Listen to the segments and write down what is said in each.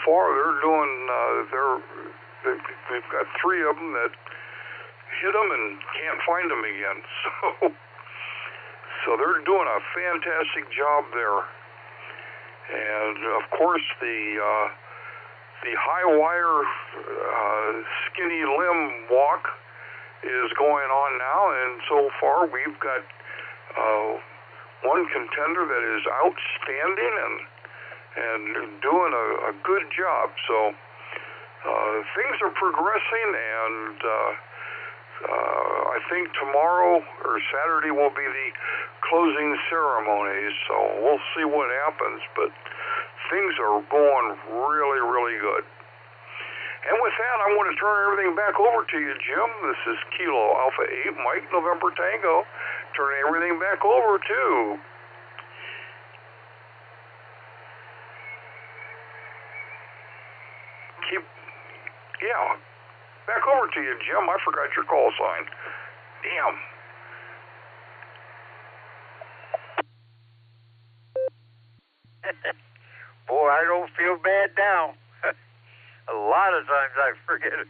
far they're doing, they've got 3 of them that hit them and can't find them again. So they're doing a fantastic job there. And of course the high wire skinny limb walk is going on now, and so far we've got one contender that is outstanding and doing a good job. So things are progressing, and I think tomorrow or Saturday will be the closing ceremonies, so we'll see what happens, but things are going really, really good. And with that, I want to turn everything back over to you, Jim. This is Kilo Alpha 8, Mike November Tango, turning everything back over to... Back over to you, Jim. I forgot your call sign. Damn. Boy, I don't feel bad now. A lot of times I forget it.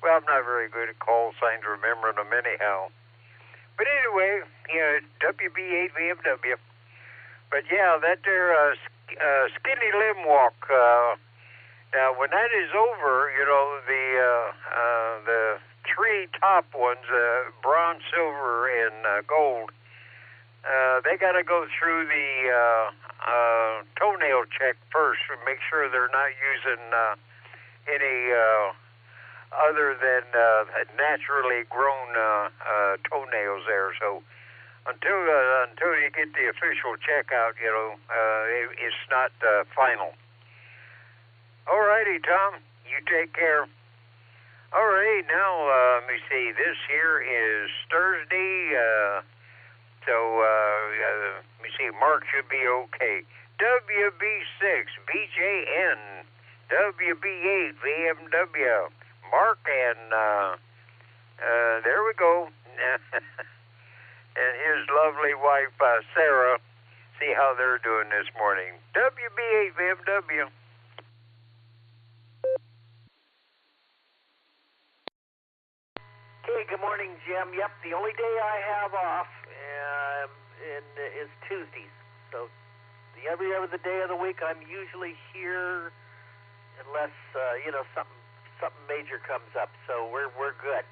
Well, I'm not very good at call signs, remembering them anyhow. But anyway, WB8VMW. But yeah, that there skinny limb walk. Now, when that is over, the 3 top ones, bronze, silver, and gold, they got to go through the toenail check first to make sure they're not using any other than naturally grown toenails there. So until you get the official check out, it's not final. All righty, Tom. You take care. All right, now, let me see. This here is Thursday, let me see. Mark should be okay. WB6, BJN, WB8, VMW, Mark, and there we go. And his lovely wife, Sarah. See how they're doing this morning. WB8, VMW. Hey, good morning, Jim. Yep, the only day I have off is Tuesdays. So every other day of the week, I'm usually here, unless something major comes up. So we're good.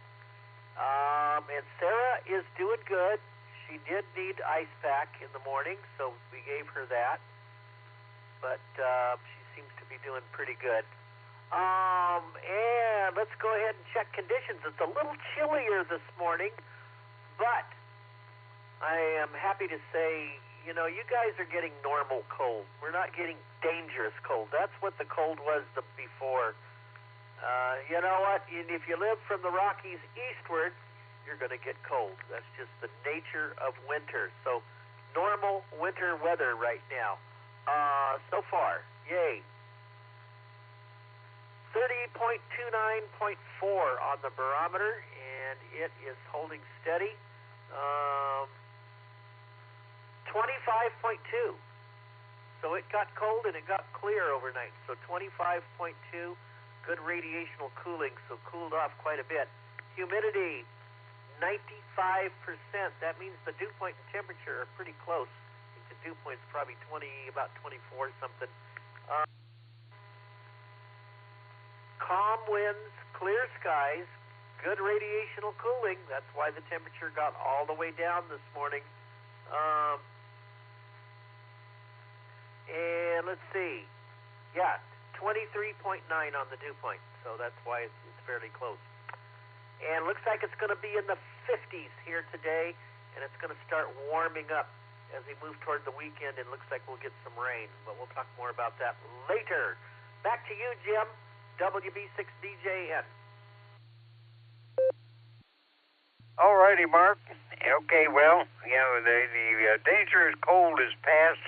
And Sarah is doing good. She did need ice pack in the morning, so we gave her that. But she seems to be doing pretty good. And let's go ahead and check conditions. It's a little chillier this morning, but I am happy to say, you guys are getting normal cold. We're not getting dangerous cold. That's what the cold was before. You know what? If you live from the Rockies eastward, you're going to get cold. That's just the nature of winter. So normal winter weather right now. So far, yay. 30.29.4 on the barometer, and it is holding steady. 25.2. So it got cold and it got clear overnight. So 25.2, good radiational cooling, so cooled off quite a bit. Humidity, 95%. That means the dew point and temperature are pretty close. I think the dew point's probably about 24 something. Calm winds, clear skies, good radiational cooling. That's why the temperature got all the way down this morning. And let's see. Yeah, 23.9 on the dew point. So that's why it's fairly close. And looks like it's going to be in the 50s here today, and it's going to start warming up as we move toward the weekend. It looks like we'll get some rain, but we'll talk more about that later. Back to you, Jim. WB6DJN. All righty, Mark. Okay, well, the dangerous cold is past,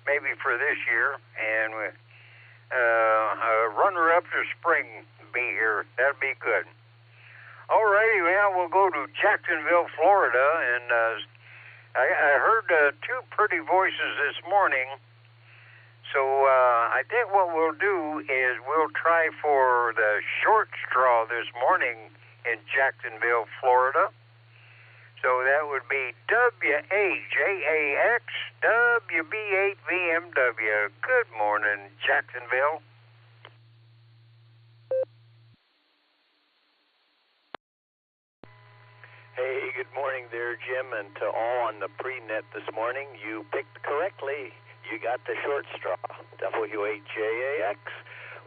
maybe for this year, and runner-up to spring be here. That'll be good. All righty, well, we'll go to Jacksonville, Florida, and I heard 2 pretty voices this morning So I think what we'll do is we'll try for the short straw this morning in Jacksonville, Florida. So that would be WAJAX WB8VMW. Good morning, Jacksonville. Hey, good morning there, Jim, and to all on the pre-net this morning. You picked correctly. You got the short straw, WHJAX.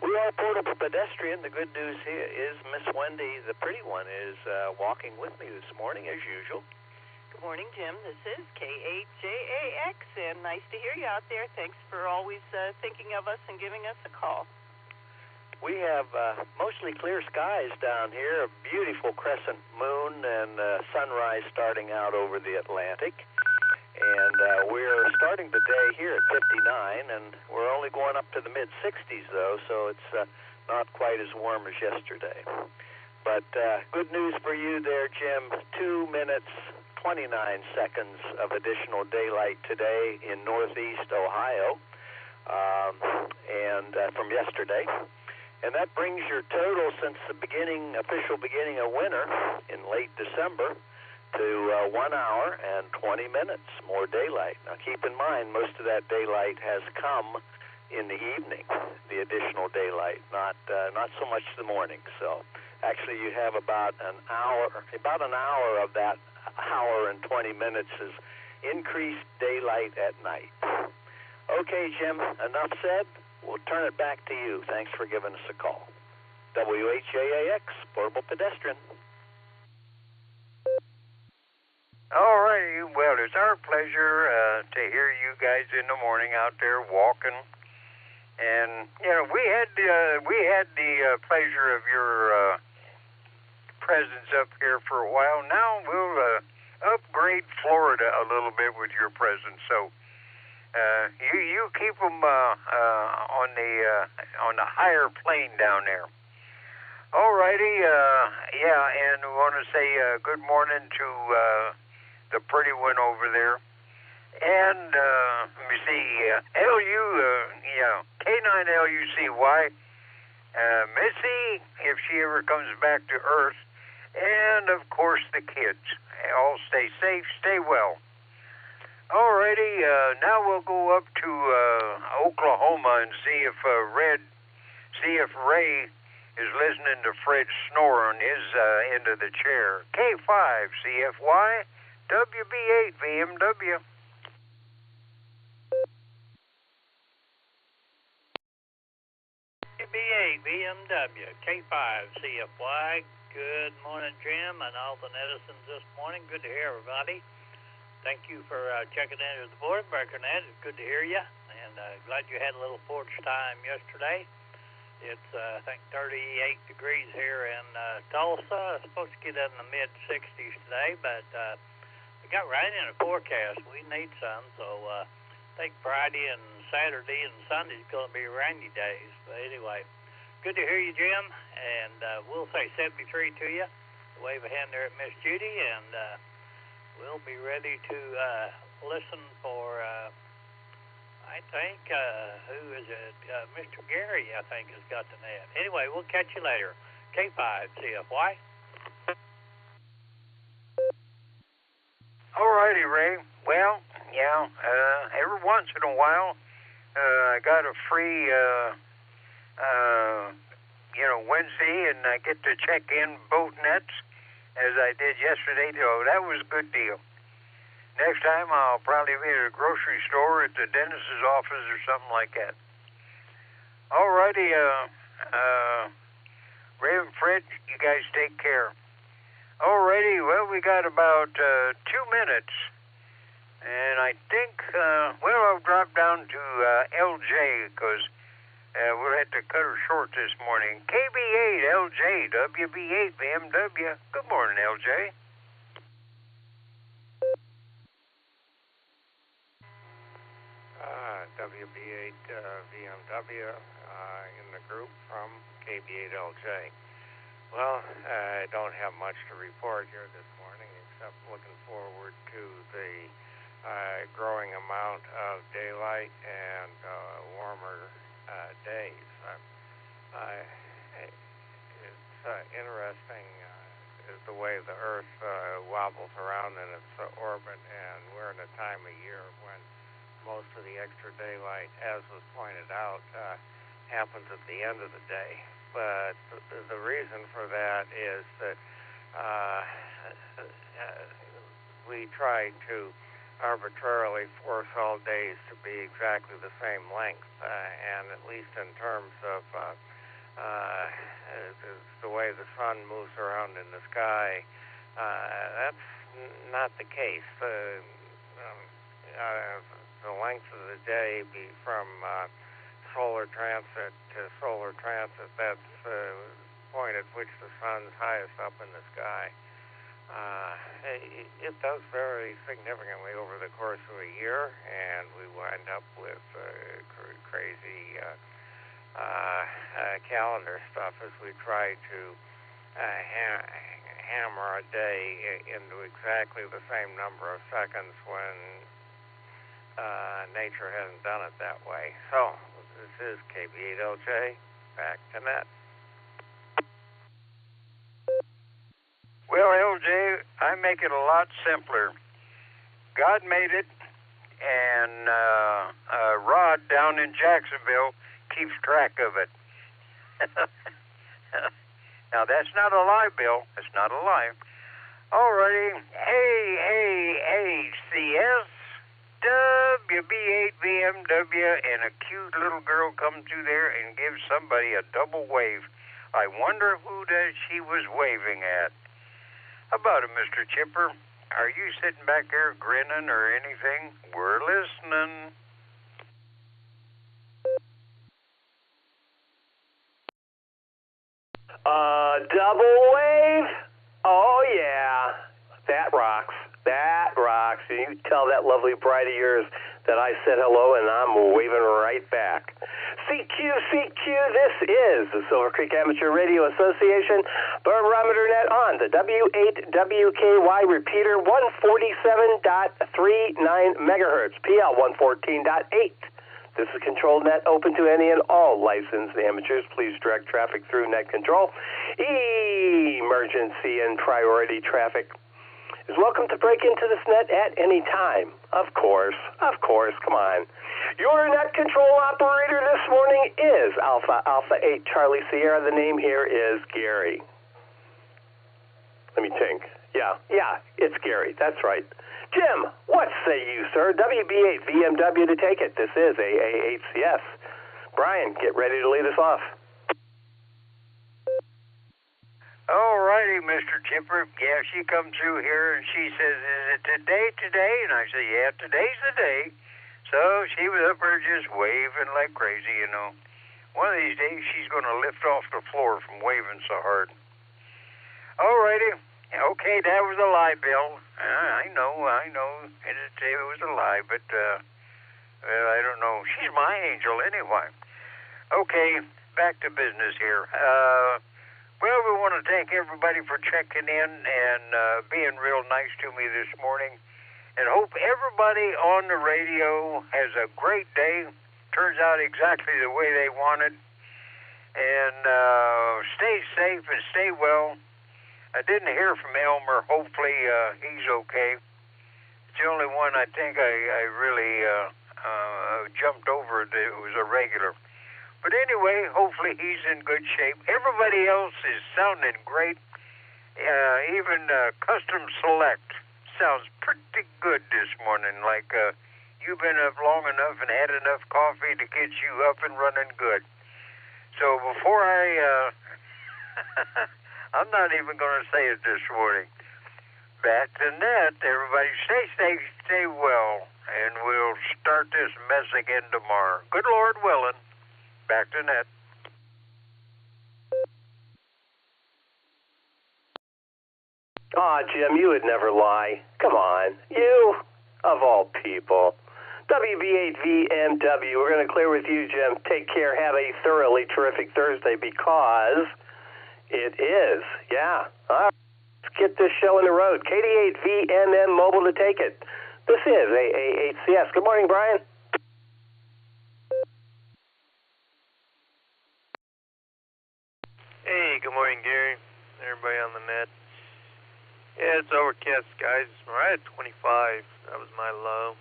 We are portable pedestrian. The good news here is Miss Wendy, the pretty one, is walking with me this morning as usual. Good morning, Jim. This is KHJAX, and nice to hear you out there. Thanks for always thinking of us and giving us a call. We have mostly clear skies down here, a beautiful crescent moon and sunrise starting out over the Atlantic. And we're starting the day here at 59, and we're only going up to the mid-60s, though, so it's not quite as warm as yesterday. But good news for you there, Jim. 2 minutes, 29 seconds of additional daylight today in northeast Ohio, and from yesterday. And that brings your total since the official beginning of winter in late December to 1 hour and 20 minutes more daylight. Now keep in mind, most of that daylight has come in the evening, the additional daylight, not so much the morning. So actually you have about an hour of that hour and 20 minutes is increased daylight at night. Okay, Jim, enough said. We'll turn it back to you. Thanks for giving us a call. WHJAX, Portable Pedestrian. All righty. Well, it's our pleasure to hear you guys in the morning out there walking. And, you know, we had the pleasure of your presence up here for a while. Now we'll upgrade Florida a little bit with your presence. So you keep them on the higher plane down there. All righty. And we want to say good morning to the pretty one over there. And let me see, K9LUCY, Missy, if she ever comes back to Earth, and of course the kids. All stay safe, stay well. Alrighty, now we'll go up to Oklahoma and see if Ray is listening to Fred snore on his end of the chair. K5 CFY WB8 VMW. WB8 VMW K5 CFY. Good morning, Jim, and all the netizens this morning. Good to hear everybody. Thank you for checking into the board. Barometer Net, it's good to hear you, and glad you had a little porch time yesterday. It's, I think, 38 degrees here in Tulsa. It's supposed to get in the mid-60s today, but we got rain in the forecast. We need some, so I think Friday and Saturday and Sunday is going to be rainy days. But anyway, good to hear you, Jim, and we'll say 73 to you. Wave a hand there at Miss Judy, and we'll be ready to listen for, I think, who is it? Mr. Gary, I think, has got the net. Anyway, we'll catch you later. K5 CFY. All righty, Ray. Well, yeah, every once in a while, I got a free, Wednesday, and I get to check in both nets as I did yesterday. So that was a good deal. Next time, I'll probably be at a grocery store, at the dentist's office, or something like that. All righty, Ray and Fred, you guys take care. Alrighty, well, we got about 2 minutes, and I think, I'll drop down to LJ, because we'll have to cut her short this morning. KB8 LJ, WB8 BMW. Good morning, LJ. WB8 BMW in the group from KB8 LJ. Well, I don't have much to report here this morning, except looking forward to the growing amount of daylight and warmer days. It's interesting is the way the Earth wobbles around in its orbit, and we're in a time of year when most of the extra daylight, as was pointed out, happens at the end of the day. But the reason for that is that we try to arbitrarily force all days to be exactly the same length, and at least in terms of the way the sun moves around in the sky, that's not the case. The length of the day be from solar transit to solar transit, that's the point at which the sun's highest up in the sky. It does vary significantly over the course of a year, and we wind up with crazy calendar stuff as we try to hammer a day into exactly the same number of seconds when nature hasn't done it that way. So, this is KB8LJ, back to net. Well, LJ, I make it a lot simpler. God made it, and Rod down in Jacksonville keeps track of it. Now, that's not a lie, Bill. That's not a lie. Alrighty. AAACS, WB8VMW, and a cute little girl comes through there and gives somebody a double wave. I wonder who she was waving at. How about it, Mr. Chipper? Are you sitting back there grinning or anything? We're listening. Double wave? Oh, yeah. That rocks. That rocks. And you tell that lovely bride of yours that I said hello, and I'm waving right back. CQ, this is the Silvercreek Amateur Radio Association, Barometer Net on the W8WKY repeater, 147.39 megahertz, PL 114.8. This is control net open to any and all licensed amateurs. Please direct traffic through net control. Emergency and priority traffic is welcome to break into this net at any time. Of course, come on. Your net control operator this morning is Alpha 8 Charlie Sierra. The name here is Gary. Let me think. Yeah, it's Gary. That's right. Jim, what say you, sir? WB8VMW to take it. This is AA8CS. Brian, get ready to lead us off. All righty, Mr. Chipper. Yeah, she comes through here and she says, is it today? And I say, yeah, today's the day. So she was up there just waving like crazy, you know. One of these days she's going to lift off the floor from waving so hard. All righty. Okay, that was a lie, Bill. I know. It was a lie, but well, I don't know. She's my angel anyway. Okay, back to business here. Well, we want to thank everybody for checking in and being real nice to me this morning, and hope everybody on the radio has a great day. Turns out exactly the way they wanted. And stay safe and stay well. I didn't hear from Elmer. Hopefully he's okay. It's the only one I think I really jumped over that was a regular. But anyway, hopefully he's in good shape. Everybody else is sounding great. Even Custom Select sounds pretty good this morning. Like you've been up long enough and had enough coffee to get you up and running good. So before I'm not even going to say it this morning. Back to net, everybody. Stay safe, stay well, and we'll start this mess again tomorrow. Good Lord willing. Back to net. Aw, Jim, you would never lie. Come on. You, of all people. WB8VMW, we're going to clear with you, Jim. Take care. Have a thoroughly terrific Thursday because it is. Yeah. All right. Let's get this show on the road. KD8VMM Mobile to take it. This is AAHCS. Good morning, Brian. Hey, good morning, Gary. Everybody on the net. Yeah, it's overcast, guys. We're at 25. That was my low.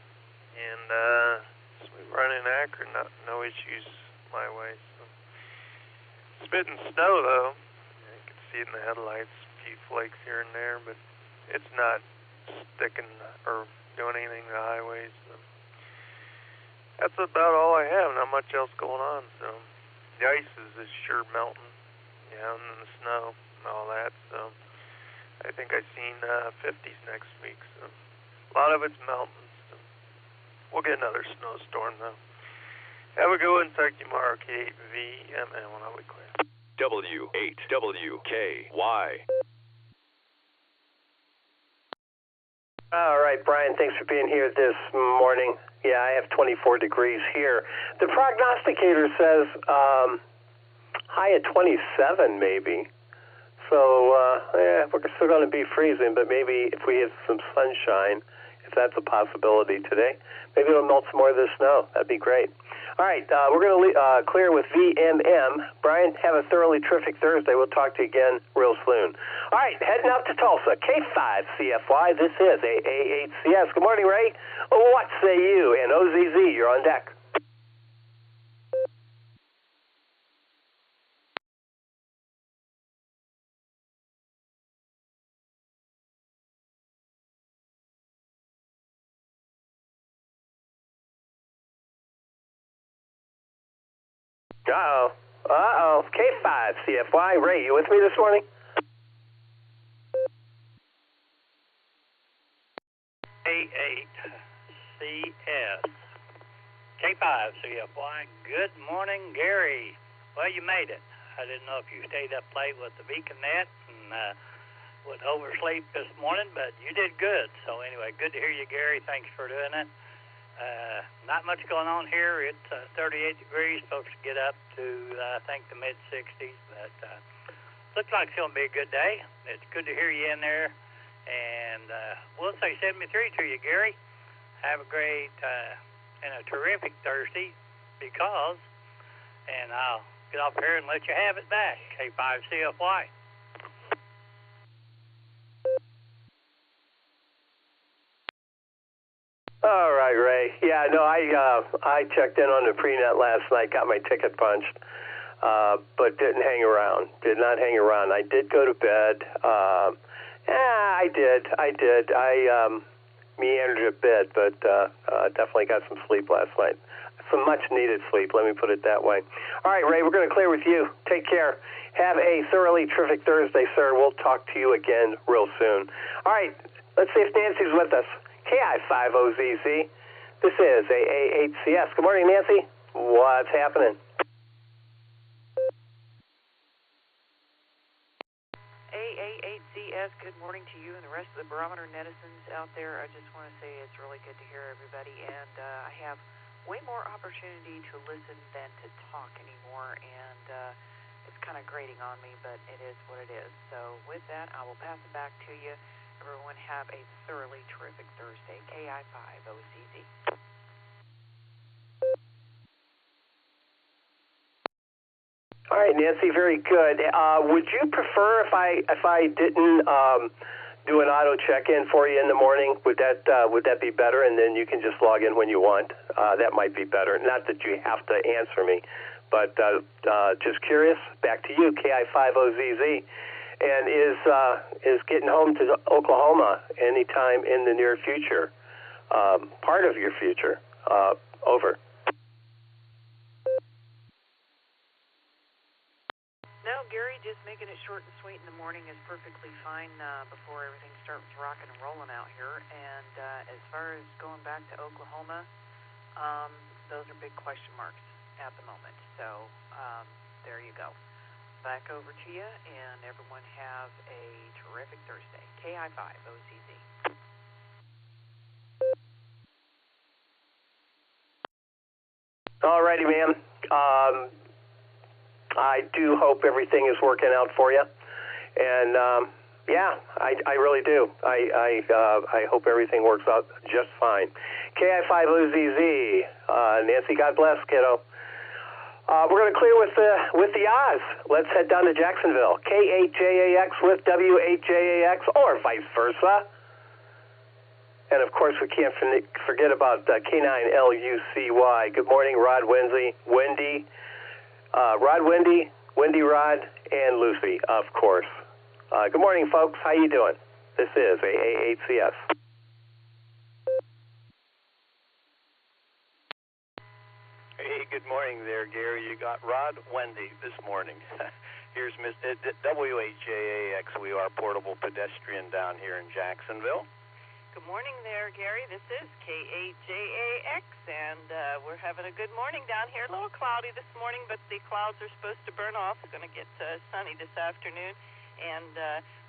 And so we run in Akron, no issues my way. So. Spitting snow, though. You can see it in the headlights. A few flakes here and there, but it's not sticking or doing anything to the highways. So. That's about all I have. Not much else going on. So the ice is sure melting. Yeah, and then the snow and all that. So I think I've seen 50s next week. So a lot of it's melting. So we'll get another snowstorm, though. Have a good one. Talk to you tomorrow. K8VMN when I'll be clear. W8WKY. All right, Brian, thanks for being here this morning. Yeah, I have 24 degrees here. The prognosticator says high at 27 maybe. So, we're still going to be freezing, but maybe if we get some sunshine, if that's a possibility today, maybe it'll melt some more of the snow. That'd be great. All right, we're going to clear with VMM. Brian, have a thoroughly terrific Thursday. We'll talk to you again real soon. All right, heading out to Tulsa, K5CFY. This is AAHCS. Good morning, Ray. What say you? And OZZ, you're on deck. Uh-oh. K5CFY. Ray, you with me this morning? A8CS. K5CFY. Good morning, Gary. Well, you made it. I didn't know if you stayed up late with the Beacon Net and would oversleep this morning, but you did good. So anyway, good to hear you, Gary. Thanks for doing it. Not much going on here. It's 38 degrees. Supposed to get up to, I think, the mid-60s. But looks like it's going to be a good day. It's good to hear you in there. And we'll say 73 to you, Gary. Have a great and a terrific Thursday because, and I'll get off here and let you have it back. K5CFY. All right, Ray. Yeah, no, I checked in on the pre-net last night, got my ticket punched, but didn't hang around. Did not hang around. I did go to bed. I did. I meandered a bit, but definitely got some sleep last night. Some much-needed sleep, let me put it that way. All right, Ray, we're going to clear with you. Take care. Have a thoroughly terrific Thursday, sir. We'll talk to you again real soon. All right, let's see if Nancy's with us. KI5OZZ. This is AAHCS. Good morning, Nancy. What's happening? AAHCS, good morning to you and the rest of the Barometer netizens out there. I just want to say it's really good to hear everybody, and I have way more opportunity to listen than to talk anymore, and it's kind of grating on me, but it is what it is. So with that, I will pass it back to you. Everyone have a thoroughly terrific Thursday. KI5OZZ. All right, Nancy, very good. Would you prefer if I didn't do an auto check-in for you in the morning? Would that be better? And then you can just log in when you want. That might be better. Not that you have to answer me, but just curious. Back to you, KI5OZZ. And is getting home to Oklahoma anytime in the near future, part of your future, over. No, Gary, just making it short and sweet in the morning is perfectly fine before everything starts rocking and rolling out here. And as far as going back to Oklahoma, those are big question marks at the moment. So there you go. Back over to you, and everyone have a terrific Thursday. KI5OZZ. All righty, ma'am. I do hope everything is working out for you. And Yeah, I really do. I hope everything works out just fine. KI5OZZ, Nancy, God bless, kiddo. We're going to clear with the Oz. Let's head down to Jacksonville. K8JAX with W8JAX, or vice versa. And of course, we can't forget about K9LUCY. Good morning, Rod, Wendy, Rod, and Lucy, of course. Good morning, folks. How you doing? This is AA8CS. Hey, good morning there, Gary. You got Rod, Wendy this morning. Here's WHJAX. We are portable pedestrian down here in Jacksonville. Good morning there, Gary. This is K8JAX, and we're having a good morning down here. A little cloudy this morning, but the clouds are supposed to burn off. It's going to get sunny this afternoon, and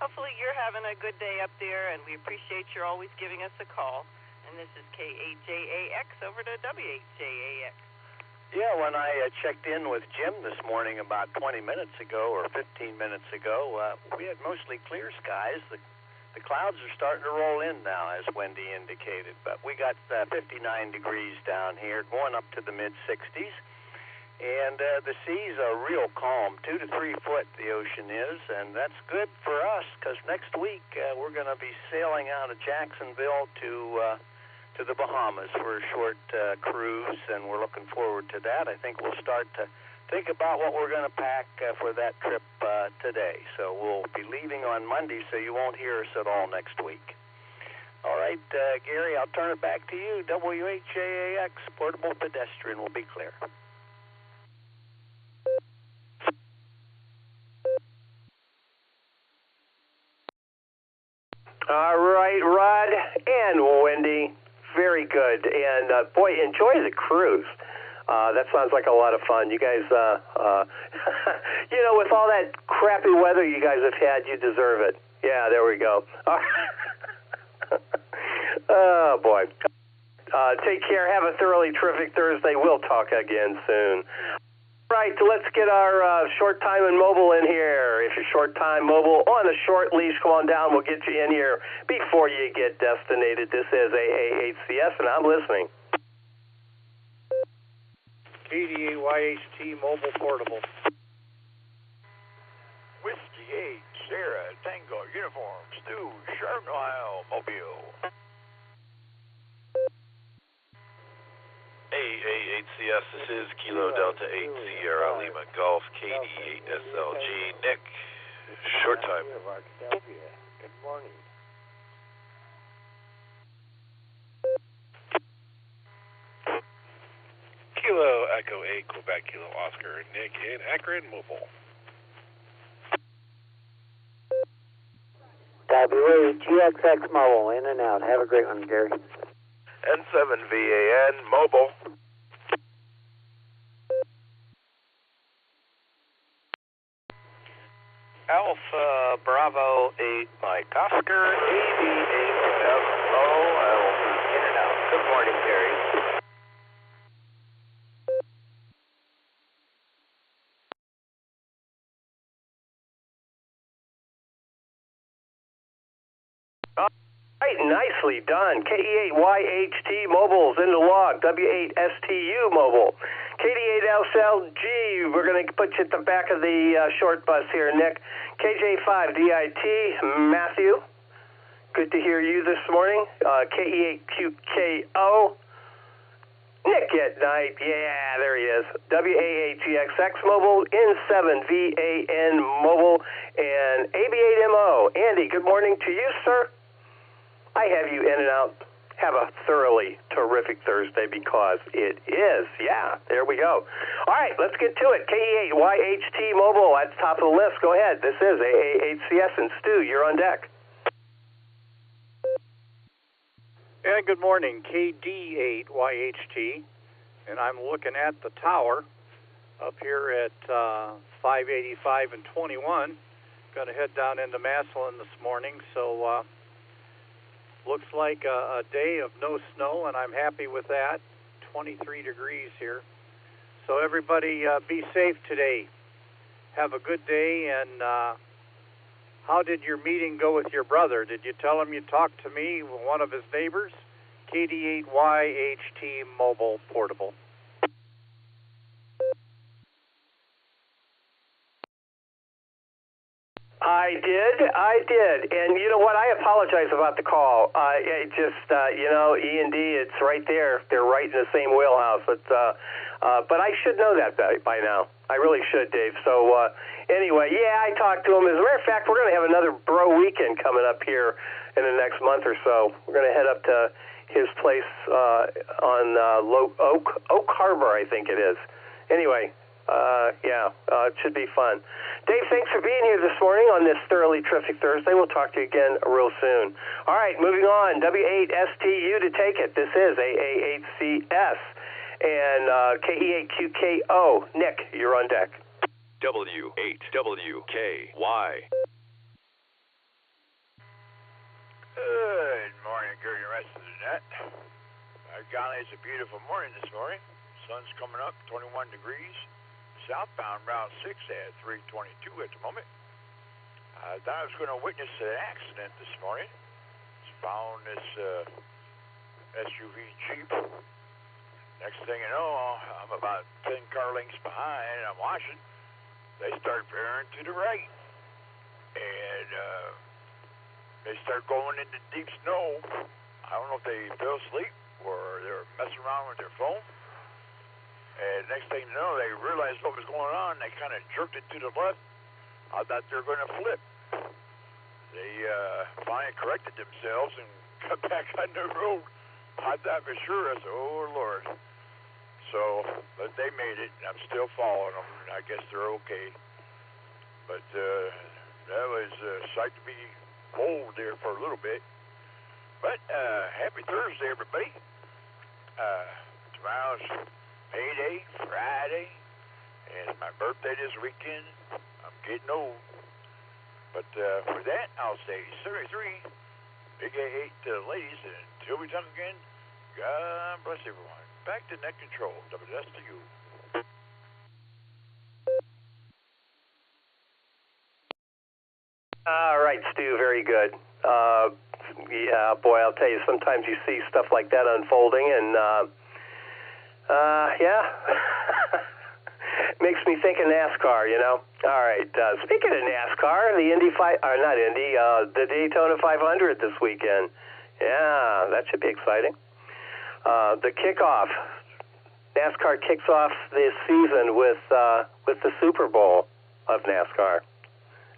hopefully you're having a good day up there, and we appreciate you always giving us a call. And this is K8JAX over to WHJAX. Yeah, when I checked in with Jim this morning about 20 minutes ago or 15 minutes ago, we had mostly clear skies. The clouds are starting to roll in now, as Wendy indicated, but we got 59 degrees down here, going up to the mid-60s, and the seas are real calm, 2 to 3 foot the ocean is, and that's good for us because next week we're going to be sailing out of Jacksonville to the Bahamas for a short cruise, and we're looking forward to that. I think we'll start to think about what we're going to pack for that trip today. So we'll be leaving on Monday, so you won't hear us at all next week. All right, Gary, I'll turn it back to you. WHJAX, portable pedestrian, will be clear. All right, Rod and Wendy, very good. And, boy, enjoy the cruise. That sounds like a lot of fun. You guys, you know, with all that crappy weather you guys have had, you deserve it. Yeah, there we go. Oh, boy. Take care. Have a thoroughly terrific Thursday. We'll talk again soon. Right, let's get our short time and mobile in here. If you're short time mobile on a short leash, come on down. We'll get you in here before you get destinated. This is AA8CS, and I'm listening. KDA-YHT Mobile Portable. Whiskey 8, Sierra, Tango, Uniform, Stu, Sherman, Ohio, Mobile. AA8CS, this is Kilo Delta 8, Sierra Lima Golf, KD8SLG. Nick, short time. Good morning. Kilo Echo 8, Quebec Kilo Oscar, Nick in Akron Mobile. WHGXX Mobile, in and out. Have a great one, Gary. N7VAN Mobile. Alpha Bravo 8 Mike Oscar, 88FO. I will be in and out. Good morning, Gary. Right, nicely done. KE8YHT Mobile's in the log. W8STU Mobile. KD8SLG, we're going to put you at the back of the short bus here, Nick. KJ5DIT, Matthew. Good to hear you this morning. KE8QKO, Nick at night. Yeah, there he is. WA8GXX Mobile, N7VAN Mobile, and AB8MO. Andy, good morning to you, sir. I have you in and out. Have a thoroughly terrific Thursday because it is. Yeah, there we go. All right, let's get to it. KE8YHT Mobile at the top of the list. Go ahead. This is AA8CS, and Stu, you're on deck. And good morning, KD8YHT, and I'm looking at the tower up here at 585 and 21. Going to head down into Massillon this morning, so looks like a day of no snow, and I'm happy with that. 23 degrees here. So everybody be safe today. Have a good day, and how did your meeting go with your brother? Did you tell him you talked to me, one of his neighbors? KD8YHT Mobile Portable. I did, and you know what? I apologize about the call. It just, E&D, it's right there. They're right in the same wheelhouse. But I should know that by now. I really should, Dave. So anyway, yeah, I talked to him. As a matter of fact, we're going to have another bro weekend coming up here in the next month or so. We're going to head up to his place on Oak Harbor, I think it is. Anyway. It should be fun. Dave, thanks for being here this morning on this thoroughly terrific Thursday. We'll talk to you again real soon. All right, moving on. W8STU to take it. This is AA8CS and KE8QKO. Nick, you're on deck. W8WKY. Good morning, Gary, and the rest of the net. Golly, it's a beautiful morning this morning. Sun's coming up, 21 degrees. Southbound Route 6 at 322 at the moment. I thought I was going to witness an accident this morning. Just found this SUV Jeep. Next thing you know, I'm about 10 car lengths behind, and I'm watching. They start veering to the right. And they start going into deep snow. I don't know if they fell asleep or they're messing around with their phone. And next thing you know, they realized what was going on. They kind of jerked it to the left. I thought they were going to flip. They finally corrected themselves and got back on the road. I thought for sure. I said, oh, Lord. So, but they made it. I'm still following them. I guess they're okay. But that was a sight to be bold there for a little bit. But happy Thursday, everybody. Tomorrow's payday, Friday, and it's my birthday this weekend. I'm getting old. But for that, I'll say 73, big A8 to the ladies, and until we talk again, God bless everyone. Back to net control, WS to you. All right, Stu, very good. Yeah, boy, I'll tell you, sometimes you see stuff like that unfolding, and makes me think of NASCAR, you know. All right, speaking of NASCAR, the Daytona 500 this weekend. Yeah, that should be exciting. The kickoff. NASCAR kicks off this season with the Super Bowl of NASCAR.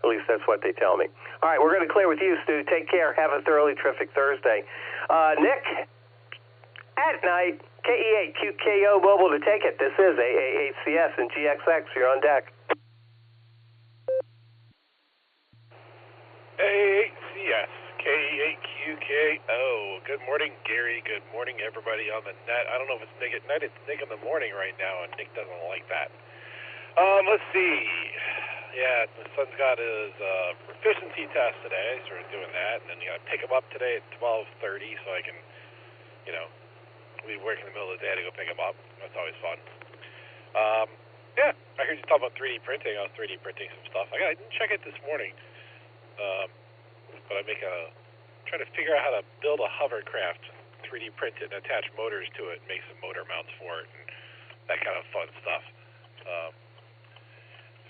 At least that's what they tell me. All right, we're going to clear with you, Stu. Take care. Have a thoroughly terrific Thursday. Nick, at night, KE8QKO Mobile to take it. This is AA8CS and GXX. You're on deck. AA8CS, KE8QKO. Good morning, Gary. Good morning, everybody on the net. I don't know if it's Nick at night. It's Nick in the morning right now, and Nick doesn't like that. Let's see. Yeah, the son's got his proficiency test today, so we're doing that, and then you got to pick him up today at 12:30 so I can, leave work in the middle of the day to go pick him up. That's always fun. Yeah, I heard you talk about 3D printing. I was 3D printing some stuff. I didn't check it this morning, but I try to figure out how to build a hovercraft, 3D print it, and attach motors to it, and make some motor mounts for it, and that kind of fun stuff.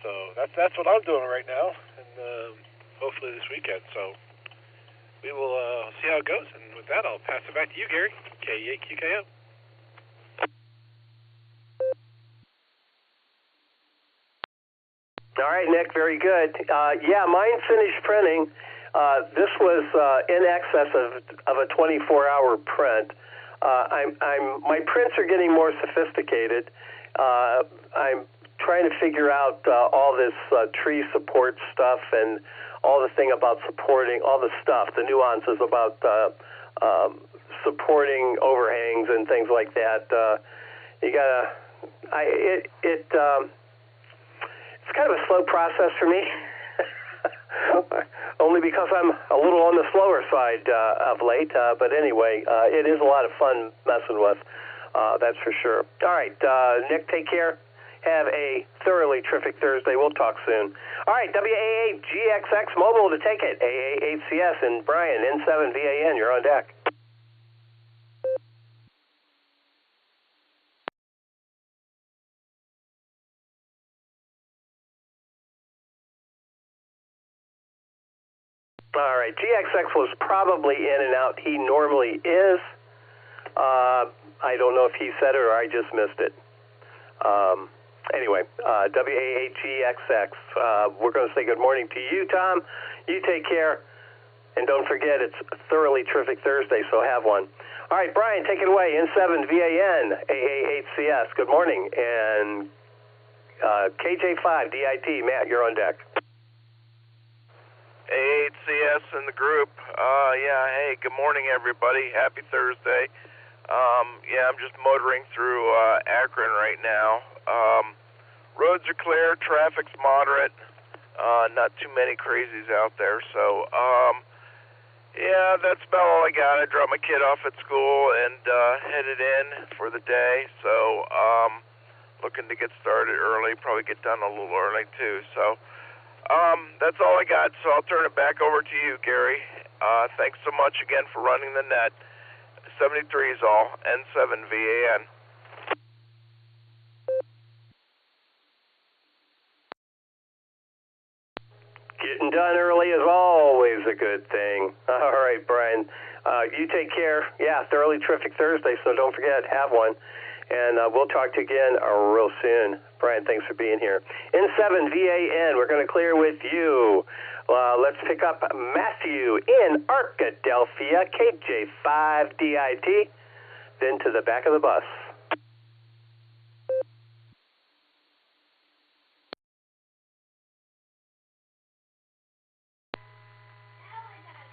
So that's what I'm doing right now, and hopefully this weekend. So we will see how it goes, and with that, I'll pass it back to you, Gary. KE8QKO. All right, Nick, very good. Yeah, mine finished printing. This was in excess of a 24-hour print. My prints are getting more sophisticated. I'm trying to figure out all this tree support stuff and all the thing about supporting all the stuff, the nuances about supporting overhangs and things like that. You gotta, it's kind of a slow process for me, only because I'm a little on the slower side of late. But anyway, it is a lot of fun messing with. That's for sure. All right, Nick, take care. Have a thoroughly terrific Thursday. We'll talk soon. All right, WAA-GXX Mobile to take it. AA8CS and Brian, N7VAN, you're on deck. All right, GXX was probably in and out. He normally is. I don't know if he said it or I just missed it. Anyway, WAA-GXX, we're going to say good morning to you, Tom. You take care. And don't forget, it's a thoroughly terrific Thursday, so have one. All right, Brian, take it away. N7VAN, AA8CS, good morning. And KJ5, DIT, Matt, you're on deck. AA8CS in the group. Hey, good morning, everybody. Happy Thursday. I'm just motoring through Akron right now. Roads are clear, traffic's moderate, not too many crazies out there. So, that's about all I got. I dropped my kid off at school and headed in for the day. So, looking to get started early, probably get done a little early too. So, that's all I got. So I'll turn it back over to you, Gary. Thanks so much again for running the net. 73 is all, N7VAN. Getting done early is always a good thing. All right, Brian. You take care. Yeah, thoroughly terrific Thursday, so don't forget, have one. And we'll talk to you again real soon. Brian, thanks for being here. N7VAN, we're going to clear with you. Let's pick up Matthew in Arkadelphia, KJ5DIT, then to the back of the bus.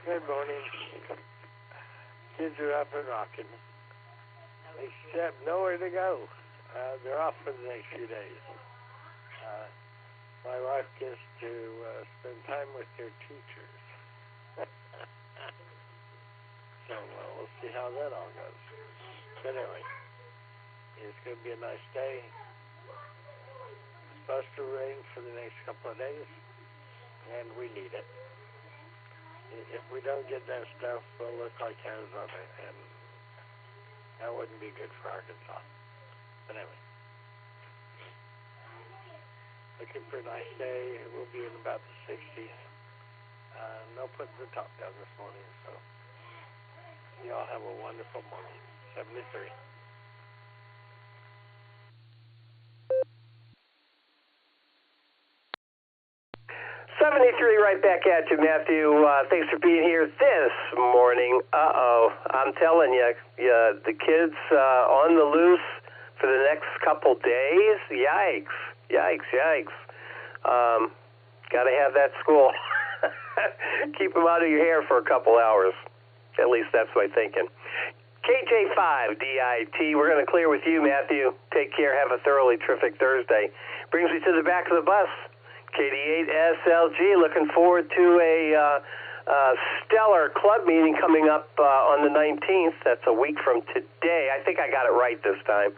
Good morning. Kids are up and rocking. Except nowhere to go. They're off for the next few days. My wife gets to spend time with their teachers. So we'll see how that all goes. But anyway, it's going to be a nice day. It's supposed to rain for the next couple of days, and we need it. If we don't get that stuff, we'll look like Arizona, and that wouldn't be good for Arkansas. But anyway, looking for a nice day. It will be in about the 60s. No putting the top down this morning, so you all have a wonderful morning. 73. 73 right back at you, Matthew. Thanks for being here this morning. I'm telling you, the kids on the loose for the next couple days. Yikes. Got to have that school. Keep them out of your hair for a couple hours. At least that's my thinking. KJ5DIT, we're going to clear with you, Matthew. Take care. Have a thoroughly terrific Thursday. Brings me to the back of the bus. KD8SLG, looking forward to a stellar club meeting coming up on the 19th. That's a week from today. I think I got it right this time.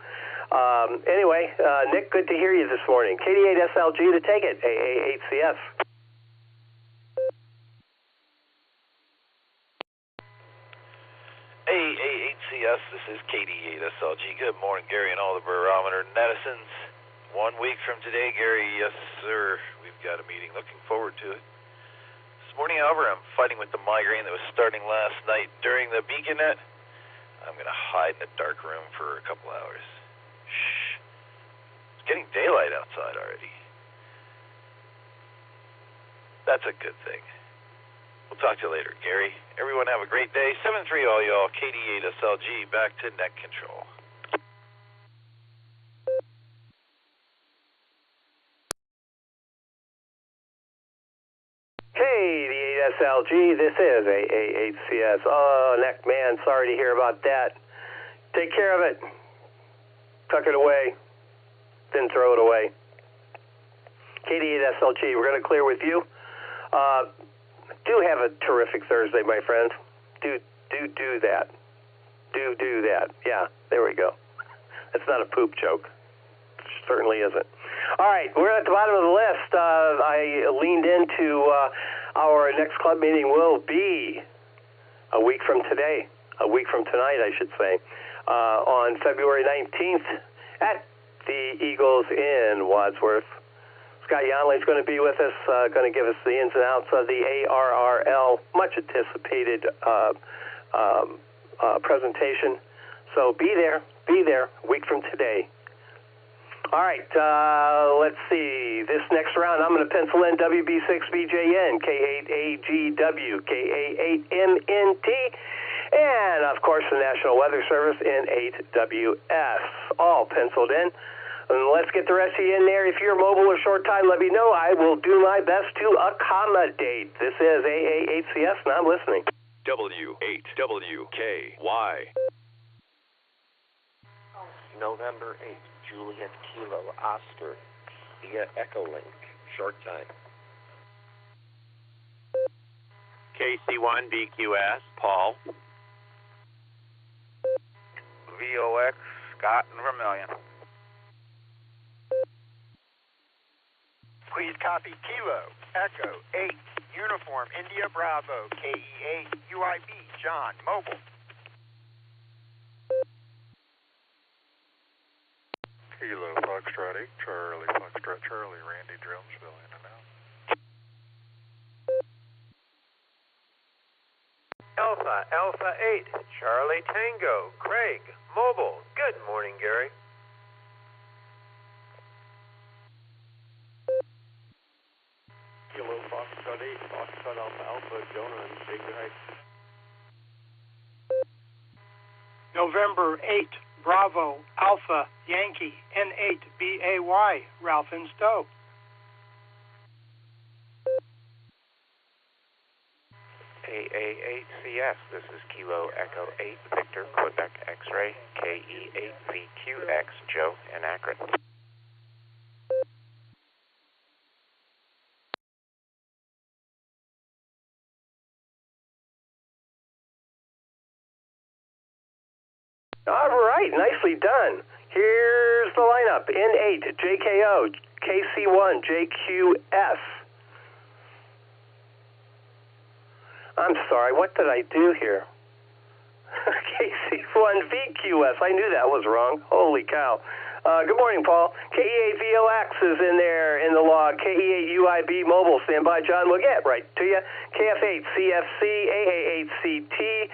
Anyway, Nick, good to hear you this morning. KD8SLG to take it, AA8CS. AA8CS, this is KD8SLG. Good morning, Gary, and all the Barometer Netizens. 1 week from today, Gary, yes, sir. We've got a meeting. Looking forward to it. This morning, however, I'm fighting with the migraine that was starting last night during the beacon net. I'm going to hide in a dark room for a couple hours. Shh. It's getting daylight outside already. That's a good thing. We'll talk to you later, Gary. Everyone have a great day. 7-3 all y'all. KD8SLG, back to net control. KD8SLG, this is AA8CS. Oh, neck, man, sorry to hear about that. Take care of it. Tuck it away. Then throw it away. KD8SLG, we're going to clear with you. Do have a terrific Thursday, my friend. Do that. Do that. Yeah, there we go. That's not a poop joke. It certainly isn't. All right, we're at the bottom of the list. I leaned into our next club meeting will be a week from today, a week from tonight, I should say, on February 19th at the Eagles in Wadsworth. Scott Yonley is going to be with us, going to give us the ins and outs of the ARRL, much anticipated presentation. So be there, a week from today. All right, let's see. This next round, I'm going to pencil in WB6BJN, K8AGW, K88MNT, and, of course, the National Weather Service in 8WS. All penciled in. And let's get the rest of you in there. If you're mobile or short time, let me know. I will do my best to accommodate. This is AA8CS, and I'm listening. W8WKY. November 8th, Juliet Kilo, Oscar, via EchoLink, short time. KC1BQS, Paul. VOX, Scott and Vermilion. Please copy Kilo, Echo, 8, Uniform, India, Bravo, KE8, UIB, John, Mobile. Kilo, Foxtrot 8, Charlie, Foxtrot Charlie, Randy Drumsville, in and out. Alpha, Alpha 8, Charlie Tango, Craig, Mobile. Good morning, Gary. Kilo, Foxtrot 8, Foxtrot Alpha Alpha, Jonah and Baker Heights. November 8, Bravo, Alpha, Yankee, N8, BAY, Ralph and Stowe. AA8CS, this is Kilo Echo 8, Victor, Quebec X-Ray, KE8VQX, Joe, in Akron. All right, nicely done. Here's the lineup. N8, JKO, KC1, JQS. I'm sorry, what did I do here? KC1, VQS. I knew that was wrong. Holy cow. Good morning, Paul. KE8VOX is in there in the log. KE8UIB Mobile. Stand by, John. We'll get right to you. KF8CFC, AA8CT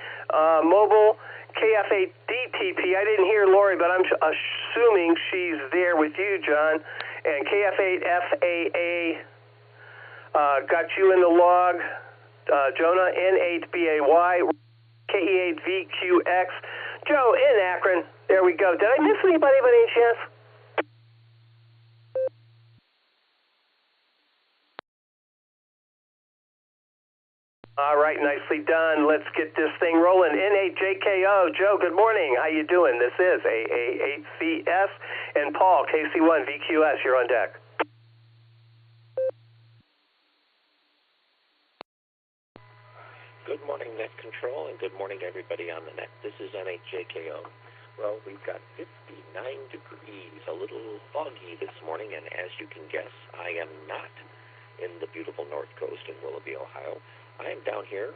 Mobile. KF8DTP. I didn't hear Lori, but I'm assuming she's there with you, John. And KF8FAA got you in the log. Jonah, N8BAY, KE8VQX. Joe in Akron. There we go. Did I miss anybody by any chance? All right, nicely done. Let's get this thing rolling. N8JKO. Joe, good morning. How you doing? This is AA8CS. And Paul, KC1VQS, you're on deck. Good morning, Net Control, and good morning, everybody on the net. This is N8JKO. Well, we've got 59 degrees, a little foggy this morning, and as you can guess, I am not in the beautiful North Coast in Willoughby, Ohio. I am down here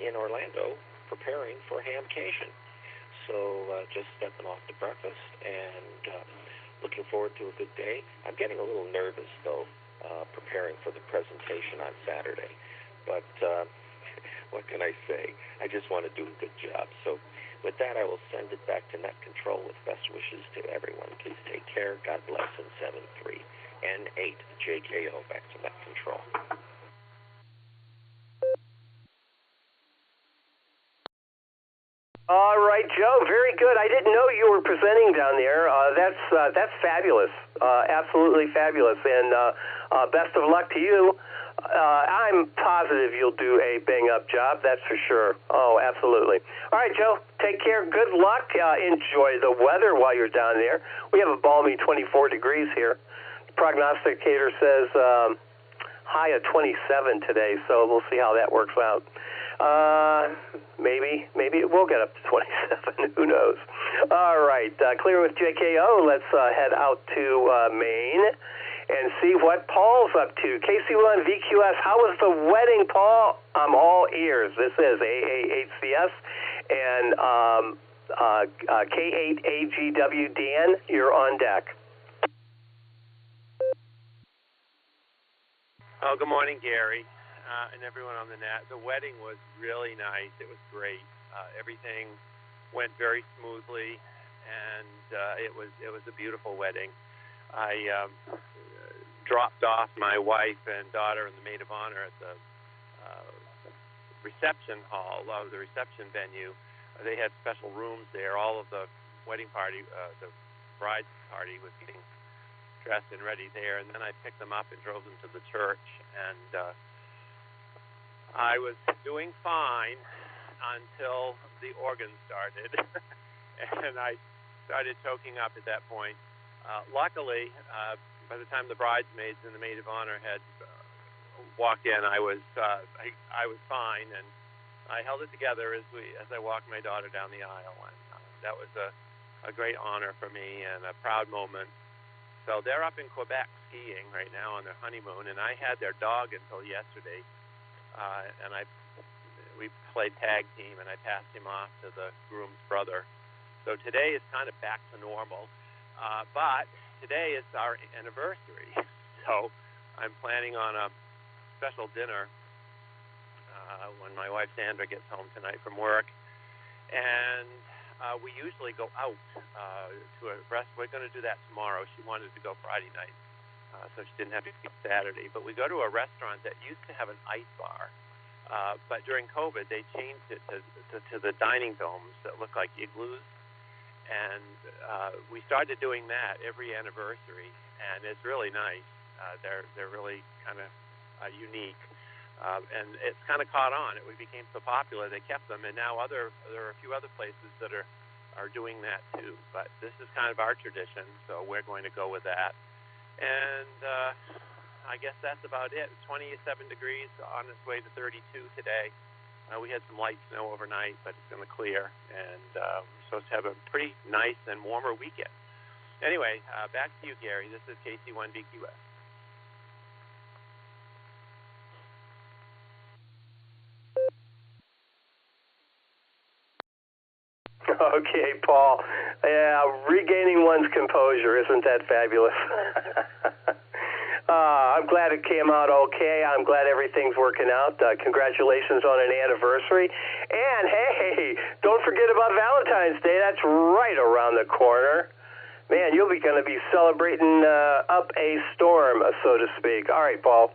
in Orlando preparing for hamcation. So just stepping off to breakfast and looking forward to a good day. I'm getting a little nervous, though, preparing for the presentation on Saturday. But what can I say? I just want to do a good job. So with that, I will send it back to Net Control with best wishes to everyone. Please take care. God bless, and 7-3. N8JKO, back to Net Control. All right, Joe, very good. I didn't know you were presenting down there. That's fabulous, absolutely fabulous, and best of luck to you. I'm positive you'll do a bang-up job, that's for sure. Oh, absolutely. All right, Joe, take care. Good luck. Enjoy the weather while you're down there. We have a balmy 24 degrees here. The prognosticator says high of 27 today, so we'll see how that works out. Maybe it will get up to 27. Who knows? All right, clear with JKO. Let's head out to Maine. and see what Paul's up to. KC1 VQS, how was the wedding, Paul? I'm all ears. This is AAHCS and K8AGW Dan, you're on deck. Oh, good morning, Gary, and everyone on the net. The wedding was really nice. It was great. Everything went very smoothly, and it was a beautiful wedding. I dropped off my wife and daughter and the maid of honor at the reception hall, the reception venue. They had special rooms there. All of the wedding party, the bride's party was getting dressed and ready there, and then I picked them up and drove them to the church, and I was doing fine until the organ started, and I started choking up at that point. Luckily, by the time the bridesmaids and the maid of honor had walked in, I was fine, and I held it together as I walked my daughter down the aisle, and that was a great honor for me and a proud moment. So they're up in Quebec skiing right now on their honeymoon, and I had their dog until yesterday, and we played tag team, and I passed him off to the groom's brother. So today is kind of back to normal, but today is our anniversary, so I'm planning on a special dinner when my wife Sandra gets home tonight from work, and we usually go out to a restaurant. We're going to do that tomorrow. She wanted to go Friday night, so she didn't have to go Saturday. But we go to a restaurant that used to have an ice bar, but during COVID, they changed it to the dining domes that look like igloos. And we started doing that every anniversary, and it's really nice. They're really kind of unique. And it's kind of caught on. We became so popular, they kept them, and now there are a few other places that are doing that too. But this is kind of our tradition, so we're going to go with that. And I guess that's about it. 27 degrees, on its way to 32 today. We had some light snow overnight, but it's going to clear, and we're supposed to have a pretty nice and warmer weekend. Anyway, back to you, Gary. This is KC1VQS. Okay, Paul. Yeah, regaining one's composure, isn't that fabulous? I'm glad it came out okay. I'm glad everything's working out. Congratulations on an anniversary. And, hey, don't forget about Valentine's Day. That's right around the corner. Man, you'll be going to be celebrating up a storm, so to speak. All right, Paul.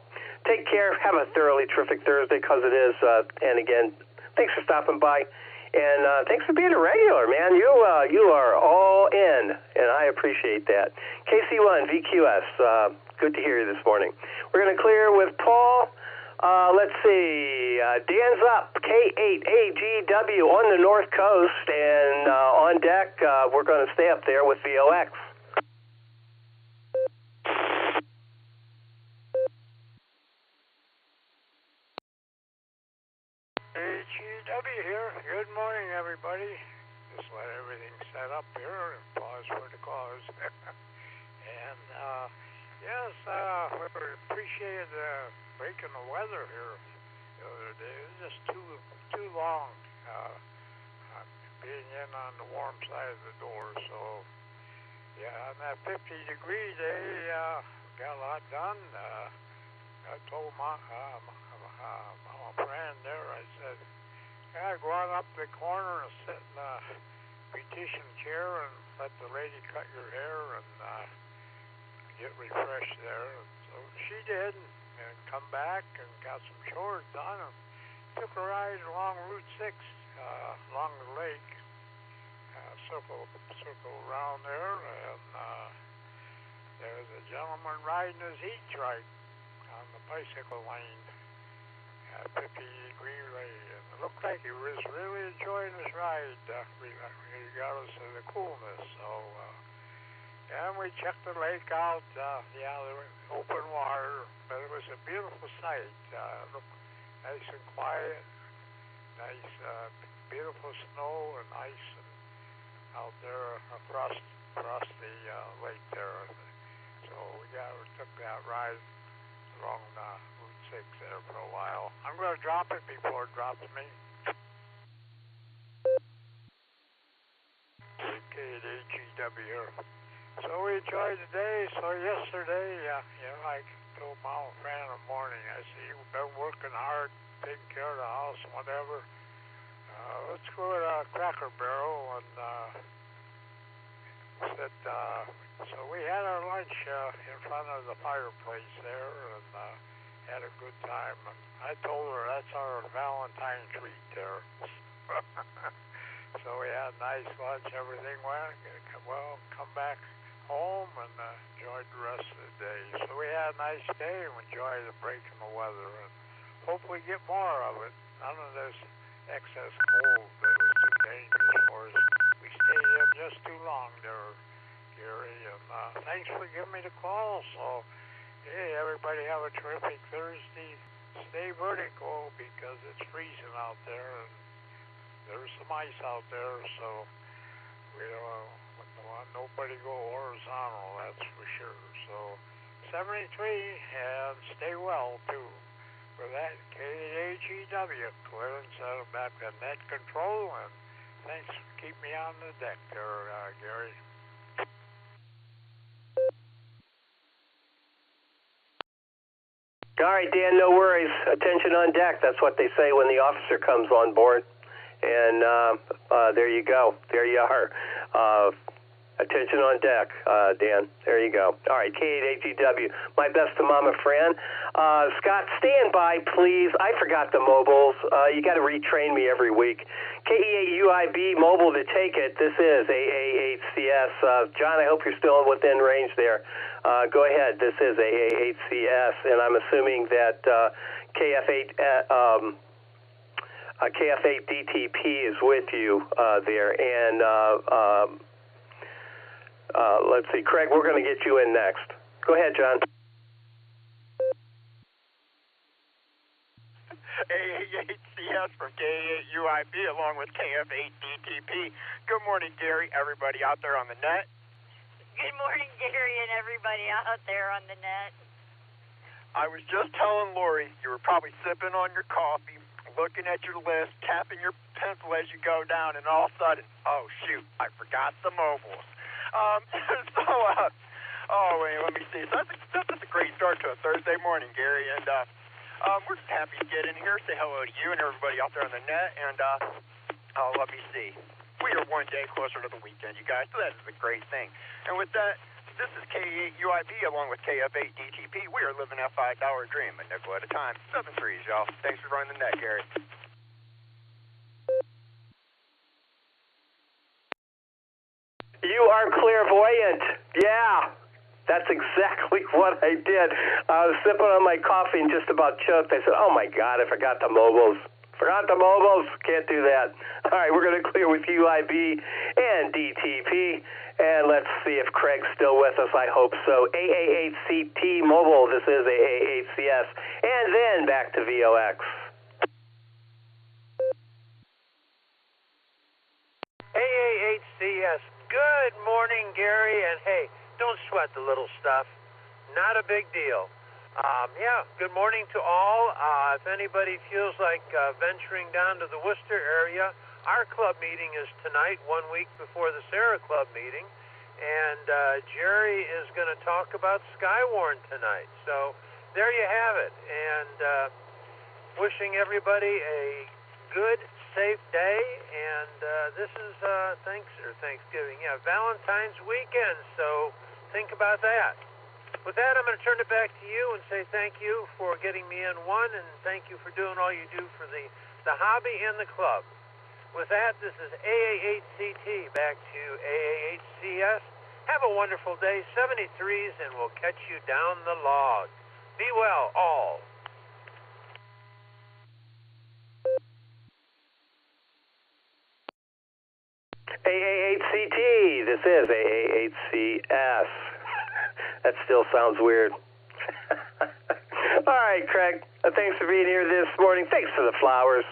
Take care. Have a thoroughly terrific Thursday, because it is. And, again, thanks for stopping by. And thanks for being a regular, man. You are all in, and I appreciate that. KC1 VQS, good to hear you this morning. We're going to clear with Paul. Let's see. Dan's up, K8AGW on the North Coast, and on deck, we're going to stay up there with VOX. HEW here. Good morning, everybody. Just let everything set up here and pause for the cause. And, yes, we appreciated breaking the weather here the other day. It was just too long being in on the warm side of the door. So, yeah, on that 50-degree day, got a lot done. I told my friend there, I said, go on up the corner and sit in a beautician chair and let the lady cut your hair and get refreshed there. And so she did, and come back and got some chores done and took a ride along Route 6 along the lake, circle around there, and there's a gentleman riding his e-trike on the bicycle lane at 50-degree rate. And it looked like he was really enjoying his ride, regardless of the coolness. So, and we checked the lake out. There was open water, but it was a beautiful sight. It looked nice and quiet, nice, beautiful snow and ice out there across the lake there. So we took that ride along Route 6 there for a while. I'm going to drop it before it drops me. KDGW. So we enjoyed the day. So yesterday, I told my old friend in the morning, I said, you've been working hard, taking care of the house, whatever. Let's go to Cracker Barrel. And said, so we had our lunch in front of the fireplace there and had a good time. And I told her that's our Valentine treat there. So we had a nice lunch, everything went well, come back home and enjoyed the rest of the day. So we had a nice day and enjoyed the break in the weather and hopefully get more of it. None of this excess cold that was too dangerous for us. We stayed in just too long there, Gary, and thanks for giving me the call. So, hey, everybody have a terrific Thursday. Stay vertical because it's freezing out there and there's some ice out there, so we don't want nobody go horizontal, that's for sure. So 73 and stay well too. For that, KAGEW, clearance out of back to net control, and thanks for keeping me on the deck there, Gary. All right, Dan, no worries. Attention on deck. That's what they say when the officer comes on board. And there you go. There you are. Attention on deck, Dan. There you go. All right, K8AGW. My best to Mama Fran. Scott, stand by, please. I forgot the mobiles. You got to retrain me every week. KE8UIB mobile to take it. This is AA8CS. John, I hope you're still within range there. Go ahead. This is AA8CS, and I'm assuming that KF8 DTP is with you there. And let's see, Craig, we're going to get you in next. Go ahead, John. AA8CS from K8UIB along with KF8 DTP. Good morning, Gary, everybody out there on the net. Good morning, Gary, and everybody out there on the net. I was just telling Lori you were probably sipping on your coffee, looking at your list, tapping your pencil as you go down, and all of a sudden, oh, shoot, I forgot the mobiles. Let me see. So that's a great start to a Thursday morning, Gary, and we're just happy to get in here, say hello to you and everybody out there on the net, and let me see. We are one day closer to the weekend, you guys, so that is a great thing. And with that, this is K8UIB along with KF8 DTP. We are living that $5 dream, a nickel at a time. 7 threes, y'all. Thanks for running the net, Gary. You are clairvoyant. Yeah, that's exactly what I did. I was sipping on my coffee and just about choked. I said, oh, my God, I forgot the mobiles. Forgot the mobiles. Can't do that. All right, we're going to clear with UIB and DTP. And let's see if Craig's still with us. I hope so. AA8CT mobile. This is AA8CS. And then back to VOX. AA8CS. Good morning, Gary. And hey, don't sweat the little stuff. Not a big deal. Good morning to all. If anybody feels like venturing down to the Worcester area, our club meeting is tonight, 1 week before the Sarah Club meeting. And Jerry is going to talk about Skywarn tonight. So there you have it. And wishing everybody a good, safe day. And this is Thanksgiving. Yeah, Valentine's weekend. So think about that. With that, I'm going to turn it back to you and say thank you for getting me in one, and thank you for doing all you do for the hobby and the club. With that, this is AA8CT back to AA8CS. Have a wonderful day, 73s, and we'll catch you down the log. Be well, all. AA8CT, this is AA8CS. That still sounds weird. All right, Craig, thanks for being here this morning. Thanks for the flowers.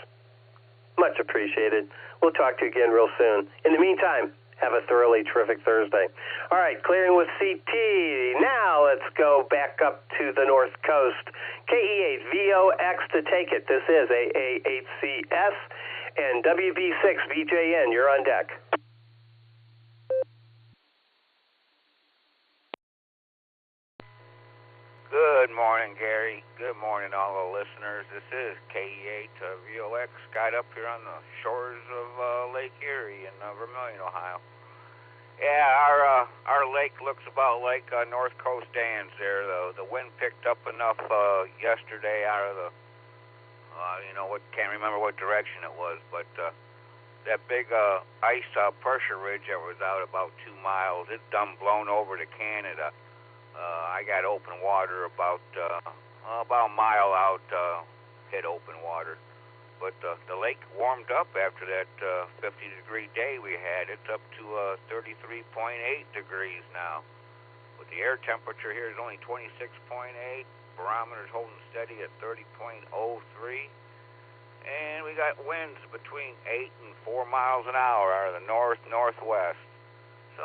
Much appreciated. We'll talk to you again real soon. In the meantime, Have a thoroughly terrific Thursday. All right, clearing with CT. Now let's go back up to the North Coast. KE8VOX to take it. This is AA8CS and WB6VJN. You're on deck. Good morning, Gary. Good morning, all the listeners. This is KE8VOX, skied up here on the shores of Lake Erie in Vermilion, Ohio. Yeah, our lake looks about like North Coast dams there, though. The wind picked up enough yesterday out of the, can't remember what direction it was, but that big ice pressure ridge that was out about 2 miles, it's done blown over to Canada. I got open water about a mile out, hit open water. But the lake warmed up after that 50-degree day we had. It's up to 33.8 degrees now. But the air temperature here is only 26.8. Barometer's holding steady at 30.03. And we got winds between 8 and 4 miles an hour out of the north-northwest. So,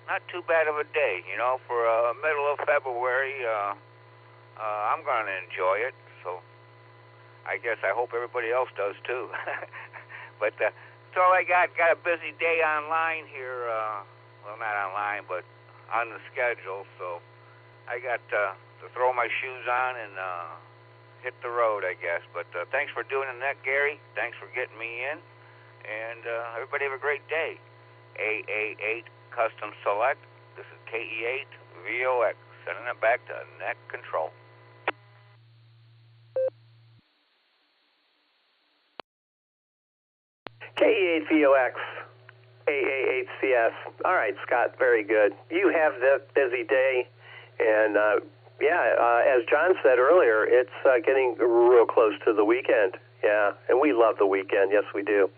not too bad of a day, for middle of February. I'm going to enjoy it, so I guess I hope everybody else does too. But that's all I got. Got a busy day online here. Well, not online, but on the schedule. So I got to throw my shoes on and hit the road, I guess. But thanks for doing the net, Gary. Thanks for getting me in. And everybody have a great day. AA8 Custom Select. This is KE8VOX. Sending it back to net control. KE8VOX, AA8CS. All right, Scott, very good. You have that busy day, and as John said earlier, it's getting real close to the weekend. Yeah, and we love the weekend. Yes, we do.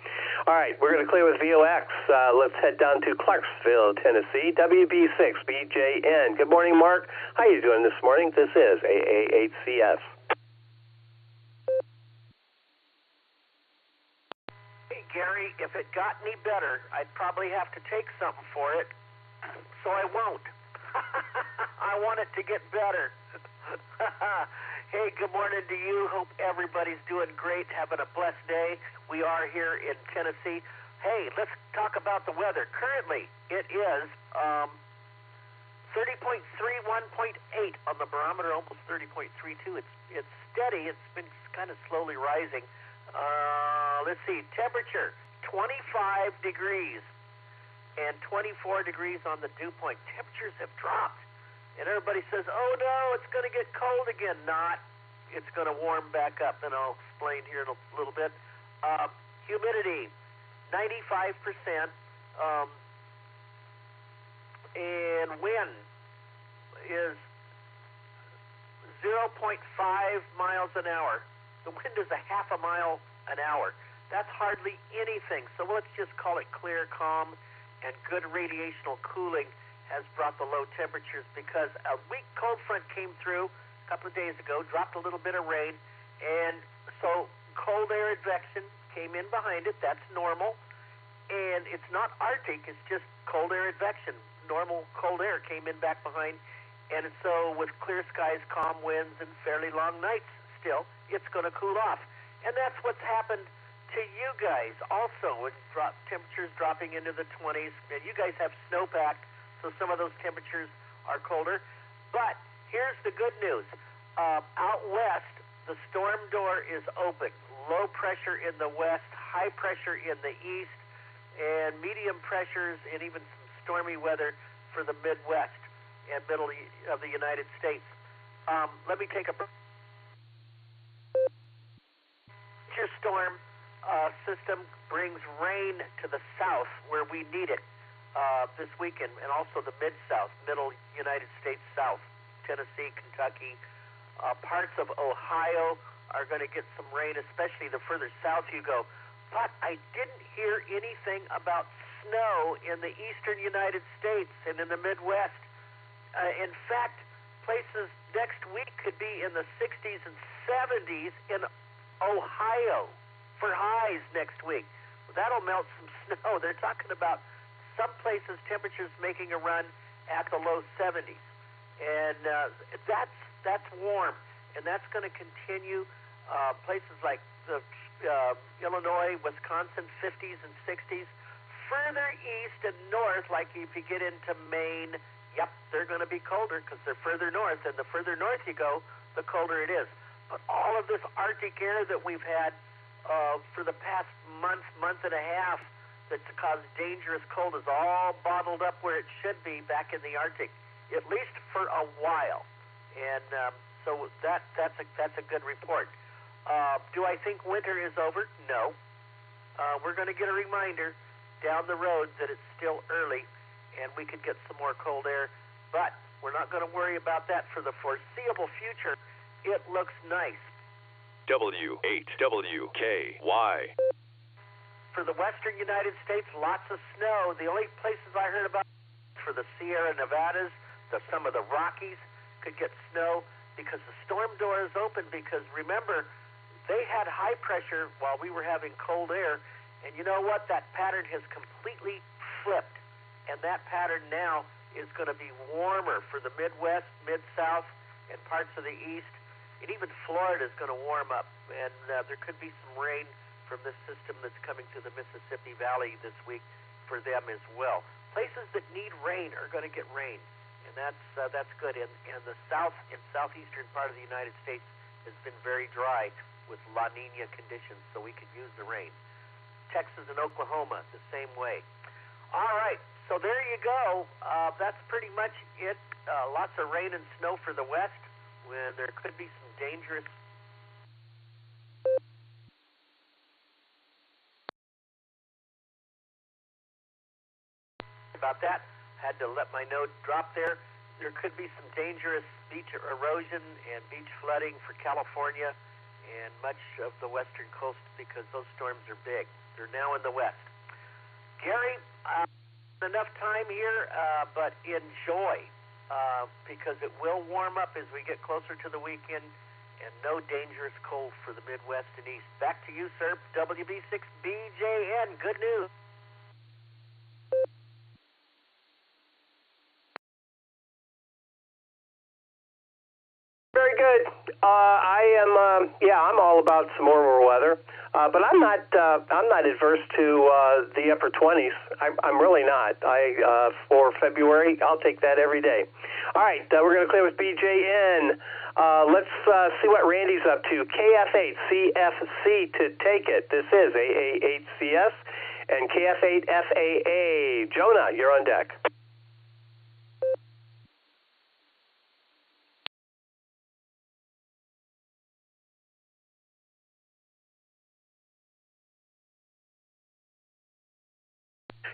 All right, we're going to clear with VOX. Let's head down to Clarksville, Tennessee, WB6BJN. Good morning, Mark. How are you doing this morning? This is AA8CS. Hey, Gary, if it got any better, I'd probably have to take something for it, so I won't. I want it to get better. Hey, good morning to you. Hope everybody's doing great, having a blessed day. We are here in Tennessee. Hey, let's talk about the weather. Currently, it is 30.3, 1.8 on the barometer, almost 30.32. It's steady. It's been kind of slowly rising. Let's see, temperature 25 degrees and 24 degrees on the dew point. Temperatures have dropped. And everybody says, oh no, it's going to get cold again. Not. It's going to warm back up, and I'll explain here in a little bit. Humidity, 95%, and wind is 0.5 miles an hour. The wind is a half a mile an hour. That's hardly anything. So let's just call it clear, calm, and good radiational cooling has brought the low temperatures because a weak cold front came through a couple of days ago, dropped a little bit of rain, and so cold air advection came in behind it. That's normal, and it's not Arctic, it's just cold air advection. Normal cold air came in back behind, and so with clear skies, calm winds, and fairly long nights still, it's going to cool off. And that's what's happened to you guys also, with temperatures dropping into the 20s, and you guys have snowpack, so some of those temperatures are colder. But here's the good news. Out west, the storm door is open. Low pressure in the west, high pressure in the east, and medium pressures and even some stormy weather for the Midwest and middle of the United States. Let me take a break. Your storm system brings rain to the south where we need it. This weekend, and also the mid-south, middle United States south, Tennessee, Kentucky, parts of Ohio are going to get some rain, especially the further south you go. But I didn't hear anything about snow in the eastern United States and in the Midwest. In fact, places next week could be in the 60s and 70s in Ohio for highs next week. That'll melt some snow. They're talking about some places temperatures making a run at the low 70s, and that's warm, and that's going to continue. Places like Illinois, Wisconsin, 50s and 60s. Further east and north, like if you get into Maine, yep, they're going to be colder because they're further north, and the further north you go, the colder it is. But all of this Arctic air that we've had for the past month and a half that's caused dangerous cold is all bottled up where it should be back in the Arctic, at least for a while. And so that's a good report. Do I think winter is over? No. We're going to get a reminder down the road that it's still early and we could get some more cold air, but we're not going to worry about that for the foreseeable future. It looks nice. W8WKY. For the western United States, lots of snow. The only places I heard about for the Sierra Nevadas, some of the Rockies could get snow because the storm door is open, because remember, they had high pressure while we were having cold air, and you know what? That pattern has completely flipped, and that pattern now is going to be warmer for the Midwest, Mid-South, and parts of the East, and even Florida is going to warm up, and there could be some rain from this system that's coming through the Mississippi Valley this week for them as well. Places that need rain are going to get rain, and that's good. And the south and southeastern part of the United States has been very dry with La Nina conditions, so we could use the rain. Texas and Oklahoma, the same way. All right, so there you go. That's pretty much it. Lots of rain and snow for the west, when there could be some dangerous... About that, had to let my node drop there. There could be some dangerous beach erosion and beach flooding for California and much of the western coast because those storms are big. They're now in the west. Gary, enough time here, but enjoy because it will warm up as we get closer to the weekend, and no dangerous cold for the Midwest and East. Back to you, sir. WB6BJN, good news. Very good. I'm all about some warmer weather, but I'm not adverse to the upper 20s. I'm really not. For February, I'll take that every day. All right, we're going to clear with BJN. Let's see what Randy's up to. KF8CFC to take it. This is AA8CS and KF8FAA. Jonah, you're on deck.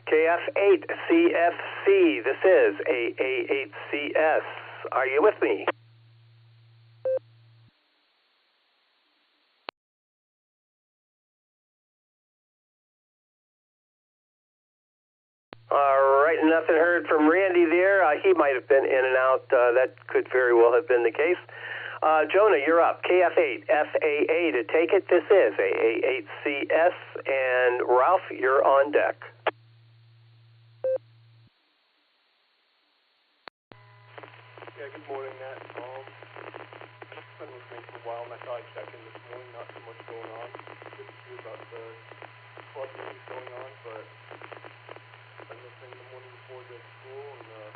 KF8CFC, this is AA8CS. Are you with me? All right, nothing heard from Randy there. He might have been in and out. That could very well have been the case. Jonah, you're up. KF8FAA to take it. This is AA8CS. And Ralph, you're on deck. Yeah, good morning, Nat. I've been listening for a while, and I thought I'd check in this morning. Not too much going on. Good to hear about the club meetings going on, but I've been listening the morning before I go to school, and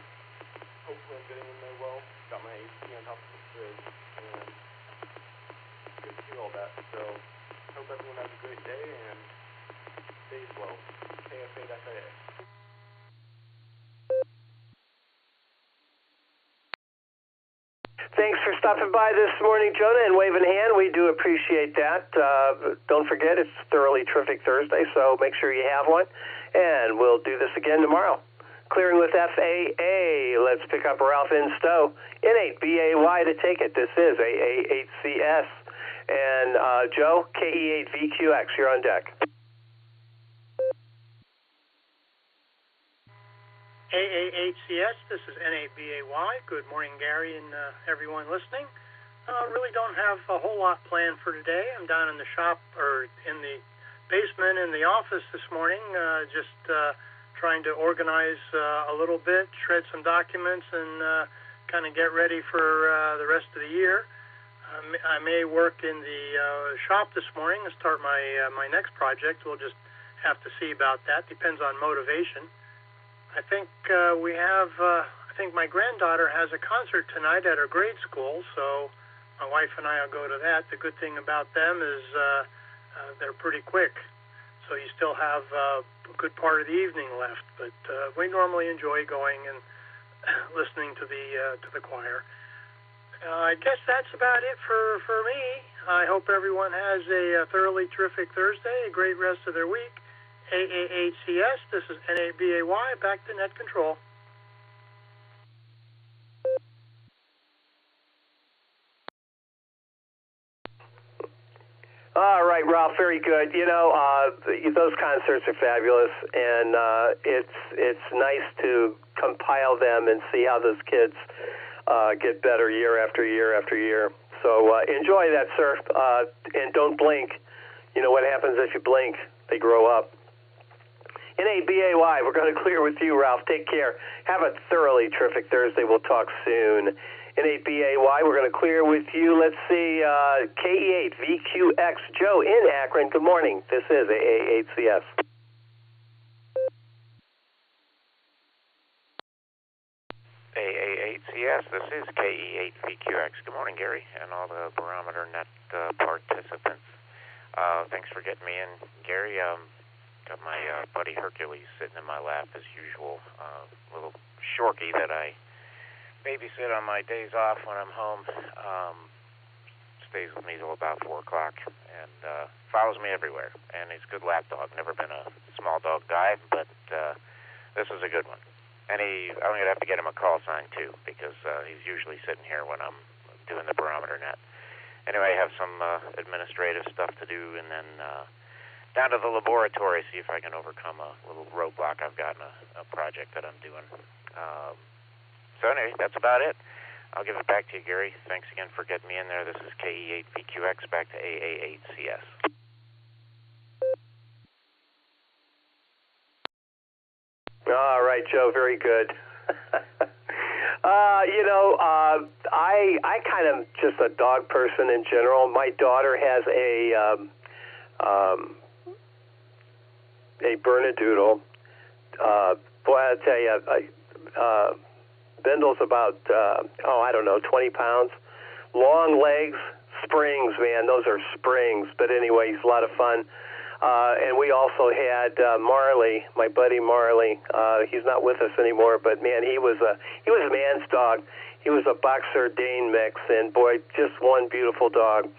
hopefully I'm getting in there well. Got my AC on top of the fridge, and it's good to hear all that. So, hope everyone has a great day, and stays well. KF8FAA. Thanks for stopping by this morning, Jonah, and waving hand. We do appreciate that. Don't forget, it's Thoroughly Terrific Thursday, so make sure you have one. And we'll do this again tomorrow. Clearing with FAA. Let's pick up Ralph in Stowe. N8BAY to take it. This is AA8CS. And Joe, KE8VQX, you're on deck. AA8CS, this is N8BAY. Good morning, Gary, and everyone listening. Really don't have a whole lot planned for today. I'm down in the shop, or in the basement in the office this morning, just trying to organize a little bit, shred some documents, and kind of get ready for the rest of the year. I may work in the shop this morning and start my next project. We'll just have to see about that. Depends on motivation. I think we have. I think my granddaughter has a concert tonight at her grade school, so my wife and I will go to that. The good thing about them is they're pretty quick, so you still have a good part of the evening left. But we normally enjoy going and listening to the choir. I guess that's about it for me. I hope everyone has a thoroughly terrific Thursday, a great rest of their week. AAHCS, this is NABAY, back to Net Control. All right, Ralph, very good. You know, those concerts are fabulous, and it's nice to compile them and see how those kids get better year after year after year. So enjoy that, sir, and don't blink. You know what happens if you blink? They grow up. NABAY, we're going to clear with you, Ralph. Take care. Have a thoroughly terrific Thursday. We'll talk soon. NABAY, we're going to clear with you. Let's see, KE8VQX, Joe in Akron. Good morning. This is AAHCS. AAHCS, this is KE8VQX. Good morning, Gary, and all the Barometer Net participants. Thanks for getting me in, Gary. Got my buddy Hercules sitting in my lap as usual. Little Shorky that I babysit on my days off when I'm home. Stays with me till about 4 o'clock and follows me everywhere. And he's a good lap dog. Never been a small dog guy, but this is a good one. And I'm going to have to get him a call sign, too, because he's usually sitting here when I'm doing the Barometer Net. Anyway, I have some administrative stuff to do, and then down to the laboratory, see if I can overcome a little roadblock I've got in a project that I'm doing. So anyway, that's about it. I'll give it back to you, Gary. Thanks again for getting me in there. This is KE8VQX, back to AAHCS. All right, Joe, very good. I kind of just a dog person in general. My daughter has a Bernedoodle. Boy, I tell you, Bindle's about, 20 pounds. Long legs, springs, man. Those are springs. But anyway, he's a lot of fun. And we also had Marley, my buddy Marley. He's not with us anymore, but man, he was a man's dog. He was a boxer Dane mix, and boy, just one beautiful dog.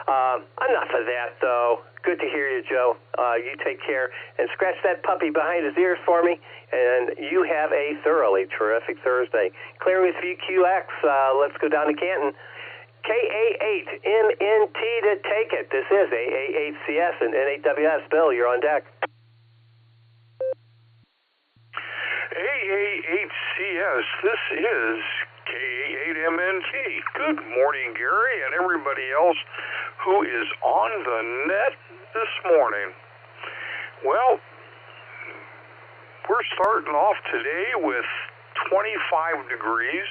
Enough of that, though. Good to hear you, Joe. You take care and scratch that puppy behind his ears for me, and you have a thoroughly terrific Thursday. Clear with VQX. Let's go down to Canton. KA8MNT to take it. This is AAHCS and NAWS. Bill, you're on deck. AAHCS, this is KA8MNT. Good morning, Gary, and everybody else who is on the net this morning. Well, we're starting off today with 25 degrees.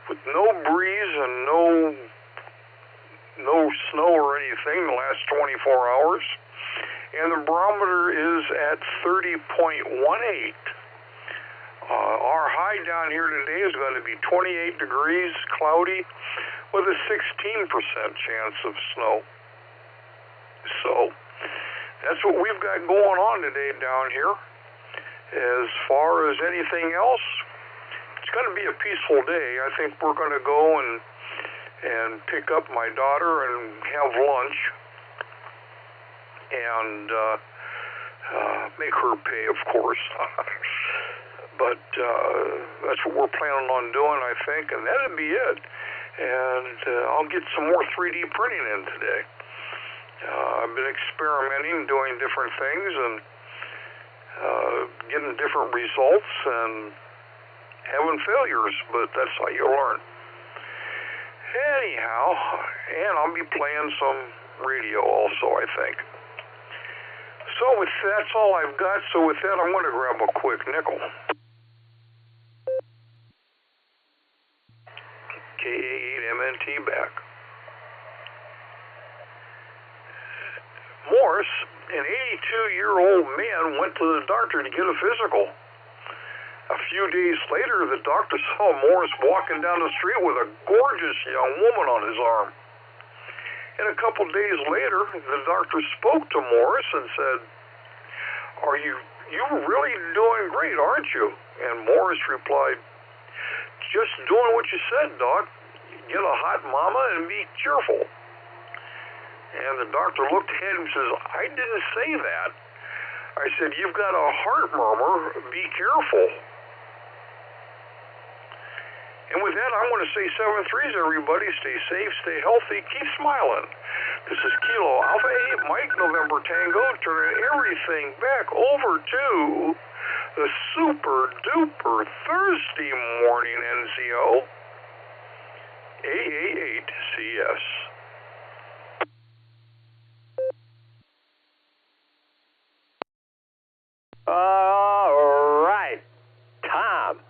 With no breeze and no snow or anything the last 24 hours. And the barometer is at 30.18. Our high down here today is going to be 28 degrees, cloudy, with a 16% chance of snow. So that's what we've got going on today down here. As far as anything else, it's going to be a peaceful day. I think we're going to go and pick up my daughter and have lunch and make her pay, of course. But that's what we're planning on doing, I think, and that'll be it. And I'll get some more 3D printing in today. I've been experimenting, doing different things, and getting different results, and having failures, but that's how you learn. Anyhow, and I'll be playing some radio also, I think. So that's all I've got. So with that, I'm going to grab a quick nickel. K8MNT back. Morris, an 82-year-old man, went to the doctor to get a physical. A few days later, the doctor saw Morris walking down the street with a gorgeous young woman on his arm. And a couple days later, the doctor spoke to Morris and said, You're really doing great, aren't you? And Morris replied, just doing what you said, Doc. Get a hot mama and be cheerful. And the doctor looked ahead and says, I didn't say that. I said, you've got a heart murmur. Be careful. And with that, I'm going to say 7 threes, everybody. Stay safe, stay healthy, keep smiling. This is Kilo Alpha 8 Mike November Tango, turning everything back over to the super duper Thursday morning NCO, AA8CS. All right, Tom.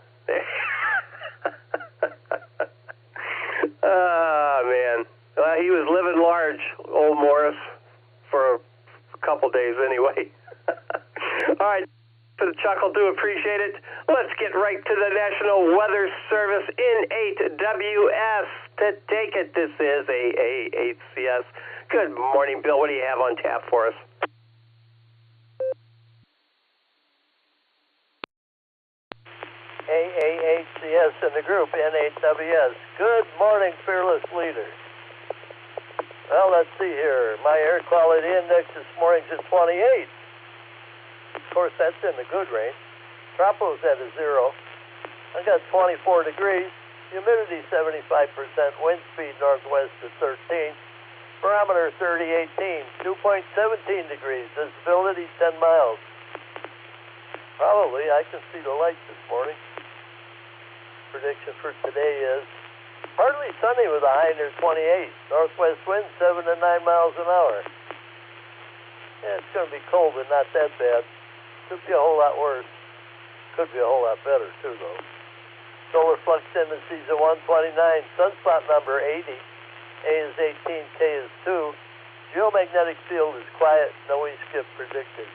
Oh, man. Well, he was living large, old Morris, for a couple days anyway. All right, for the chuckle, do appreciate it. Let's get right to the National Weather Service N8WS to take it. This is AA8CS. Good morning, Bill. What do you have on tap for us? AA8CS in the group, N8WS. Good morning, fearless leader. Well, let's see here. My air quality index this morning's at 28. Of course, that's in the good range. Tropo's at a 0. I got 24 degrees. Humidity 75%. Wind speed northwest at 13. Barometer 3018. Dew point 17 degrees. Visibility 10 miles. Probably I can see the light this morning. Prediction for today is partly sunny with a high near 28. Northwest wind 7 to 9 miles an hour. Yeah, it's going to be cold, but not that bad. Could be a whole lot worse. Could be a whole lot better, too, though. Solar flux tendencies at 129. Sunspot number 80. A is 18, K is 2. Geomagnetic field is quiet. No E-skip predicted.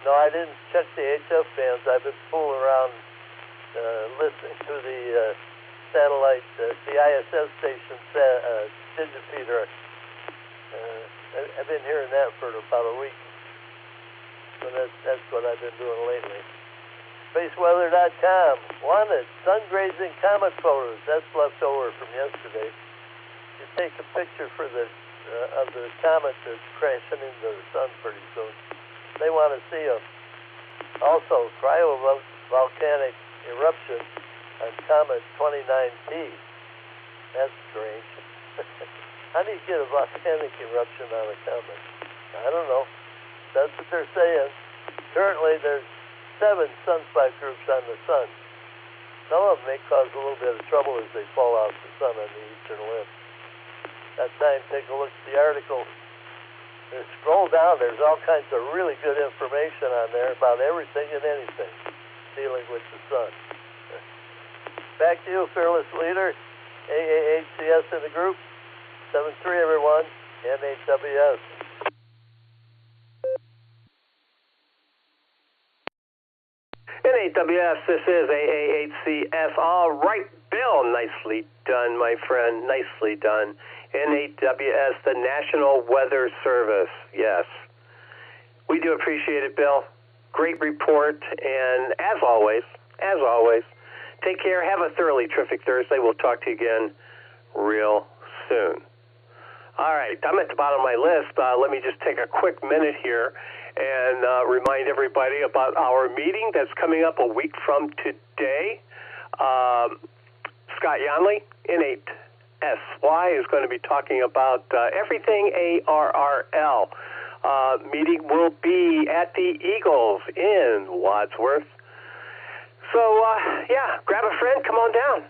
No, I didn't check the HF bands. I've been fooling around listening to the satellite, the ISS station digifeeder. I've been hearing that for about a week. So that's what I've been doing lately. SpaceWeather.com. Wanted sun-grazing comet photos. That's left over from yesterday. You take a picture for the of the comet that's crashing into the sun pretty soon. They want to see them. Also, cryovolcanic eruption on Comet 29P. That's strange. How do you get a volcanic eruption on a comet? I don't know. That's what they're saying. Currently, there's 7 sunspot groups on the sun. Some of them may cause a little bit of trouble as they fall off the sun on the eastern limb. That time, take a look at the article. Scroll down. There's all kinds of really good information on there about everything and anything dealing with the sun. Back to you, fearless leader. AA8CS in the group. 7-3, everyone. N8WS. N8WS, this is AA8CS. All right, Bill. Nicely done, my friend. Nicely done. N8WS, the National Weather Service. Yes. We do appreciate it, Bill. Great report. And as always, take care. Have a thoroughly terrific Thursday. We'll talk to you again real soon. All right. I'm at the bottom of my list. Let me just take a quick minute here and remind everybody about our meeting that's coming up a week from today. Scott Yonley, N8SY, is going to be talking about everything ARRL. Meeting will be at the Eagles in Wadsworth. So, yeah, grab a friend, come on down.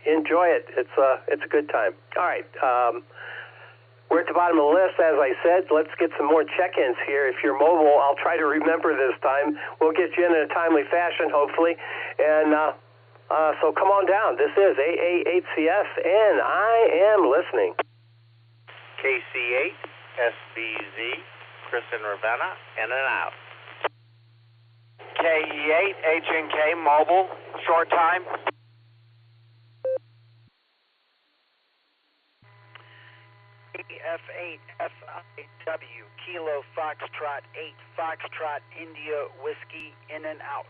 Enjoy it. It's a good time. All right. We're at the bottom of the list, as I said. Let's get some more check-ins here. If you're mobile, I'll try to remember this time. We'll get you in a timely fashion, hopefully. And so come on down. This is AA8CS, and I am listening. KC8, SBZ, Chris and Ravenna, in and out. KE8, HNK, mobile, short time. F8, FIW, Kilo Foxtrot 8, Foxtrot India Whiskey, in and out.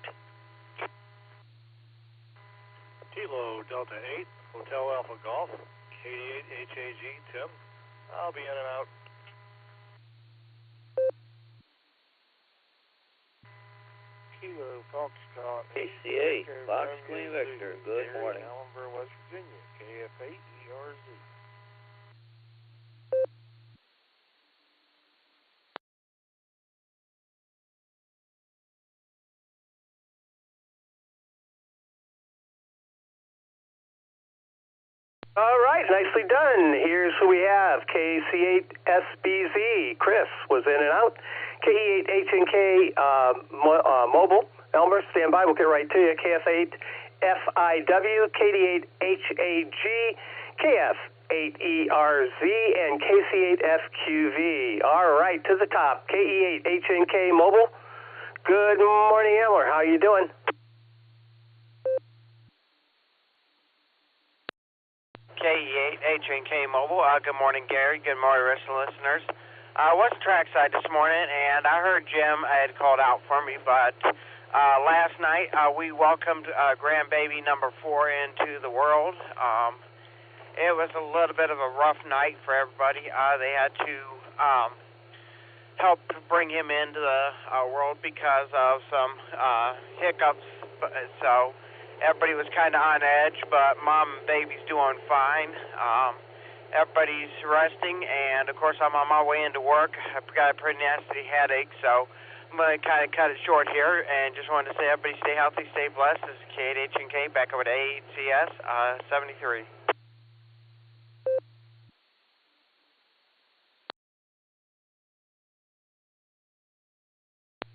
Kilo Delta 8, Hotel Alpha Golf, K8 HAG, Tim. I'll be in and out. Kilo Foxtrot 8, KC8, Fox Queen Victor, good morning. Allenburg, West Virginia, KF8 ERZ. All right, nicely done. Here's who we have. KC8SBZ, Chris was in and out. KE8HNK mobile, Elmer, stand by. We'll get right to you. KF8FIW, KD8HAG, KF8ERZ, and KC8FQV. All right, to the top. KE8HNK mobile. Good morning, Elmer. How you doing? KE8, HNK Mobile. Good morning, Gary. Good morning, rest of the listeners. I was trackside this morning, and I heard Jim had called out for me, but last night we welcomed grandbaby number 4 into the world. It was a little bit of a rough night for everybody. They had to help bring him into the world because of some hiccups, so everybody was kind of on edge, but mom and baby's doing fine. Everybody's resting, and of course I'm on my way into work. I've got a pretty nasty headache, so I'm going to kind of cut it short here, and just wanted to say everybody stay healthy, stay blessed. This is K8HNK, back over to ACS 73.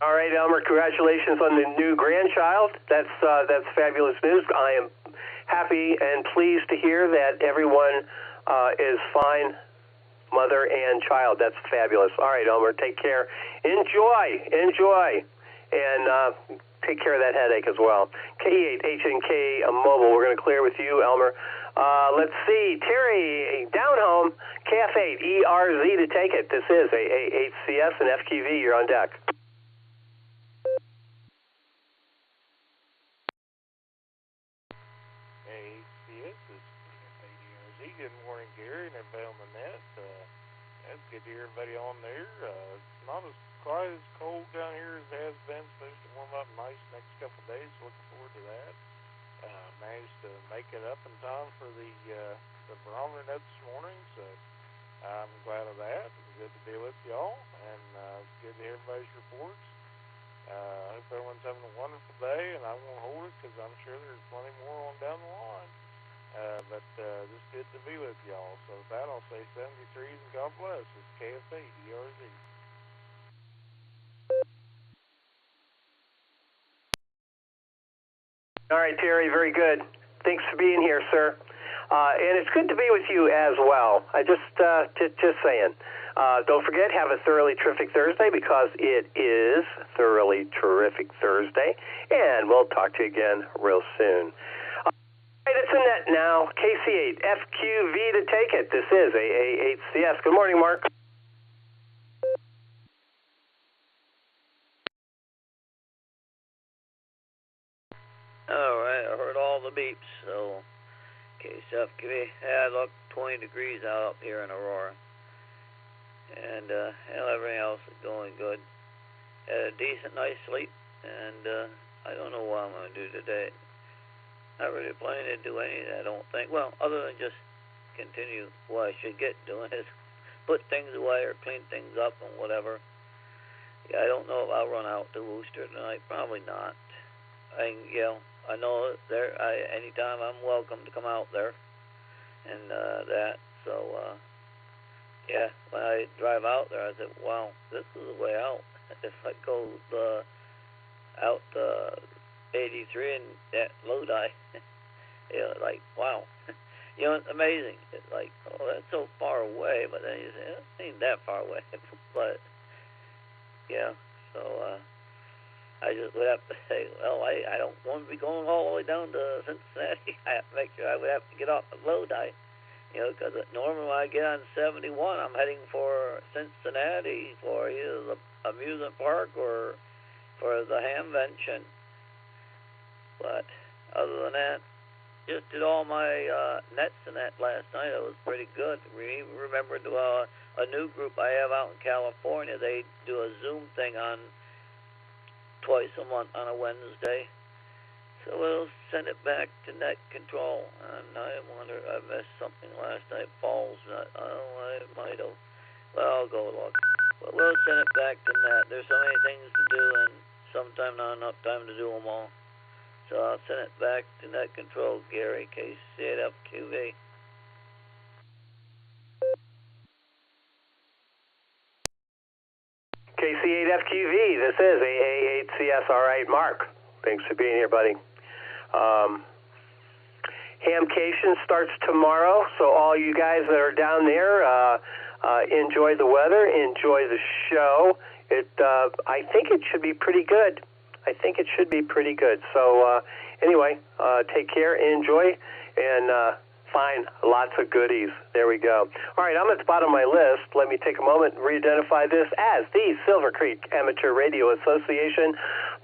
All right, Elmer, congratulations on the new grandchild. That's fabulous news. I am happy and pleased to hear that everyone is fine, mother and child. That's fabulous. All right, Elmer, take care. Enjoy, and take care of that headache as well. KE8HNK mobile, we're going to clear with you, Elmer. Let's see, Terry, down home, KF8 ERZ to take it. This is AA8CS and FQV. You're on deck. Good morning, Gary, and everybody on the net. That's good to hear everybody on there. It's not as quite as cold down here as it has been. Supposed to warm up nice next couple of days. Looking forward to that. Managed to make it up in time for the Barometer Net this morning, so I'm glad of that. It's good to be with y'all, and it's good to hear everybody's reports. I hope everyone's having a wonderful day, and I won't hold it because I'm sure there's plenty more on down the line. But just good to be with y'all. So with that, I'll say 73s and God bless. It's KF8 ERZ. All right, Terry, very good. Thanks for being here, sir. And it's good to be with you as well. I just saying. Don't forget, have a thoroughly terrific Thursday because it is Thoroughly Terrific Thursday. And we'll talk to you again real soon. It's in that now. KC8 FQV to take it. This is AA8CS. Good morning, Mark. All right, I heard all the beeps. So, KC8FQV. Yeah, look, 20 degrees out up here in Aurora, and everything else is going good. Had a decent night's sleep, and I don't know what I'm going to do today. Not really planning to do anything, I don't think. Well, other than just continue what I should get doing is put things away or clean things up and whatever. Yeah, I don't know if I'll run out to Worcester tonight. Probably not. I know there. Anytime I'm welcome to come out there and that. So yeah, when I drive out there, I said, wow, this is the way out. If I go out 83 and that Lodi, you know, like, wow. You know, it's amazing. It's like, oh, that's so far away, but then you say, it ain't that far away. But, yeah, so I just would have to say, well, I don't want to be going all the way down to Cincinnati. I have to make sure I would have to get off at Lodi, you know, because normally when I get on 71, I'm heading for Cincinnati for either the amusement park or for the Hamvention. But other than that, just did all my nets and that last night. It was pretty good. Remember a new group I have out in California. They do a Zoom thing on twice a month on a Wednesday. So we'll send it back to net control. And I wonder, I missed something last night. Falls. I might have. Well, I'll go look. But we'll send it back to net. There's so many things to do, and sometimes not enough time to do them all. So I'll send it back to net control, Gary, KC8FQV. KC8FQV, this is AA8CS. All right, Mark. Thanks for being here, buddy. Hamcation starts tomorrow, so all you guys that are down there, enjoy the weather, enjoy the show. I think it should be pretty good. So anyway, take care, enjoy, and find lots of goodies. There we go. All right, I'm at the bottom of my list. Let me take a moment and re-identify this as the Silvercreek Amateur Radio Association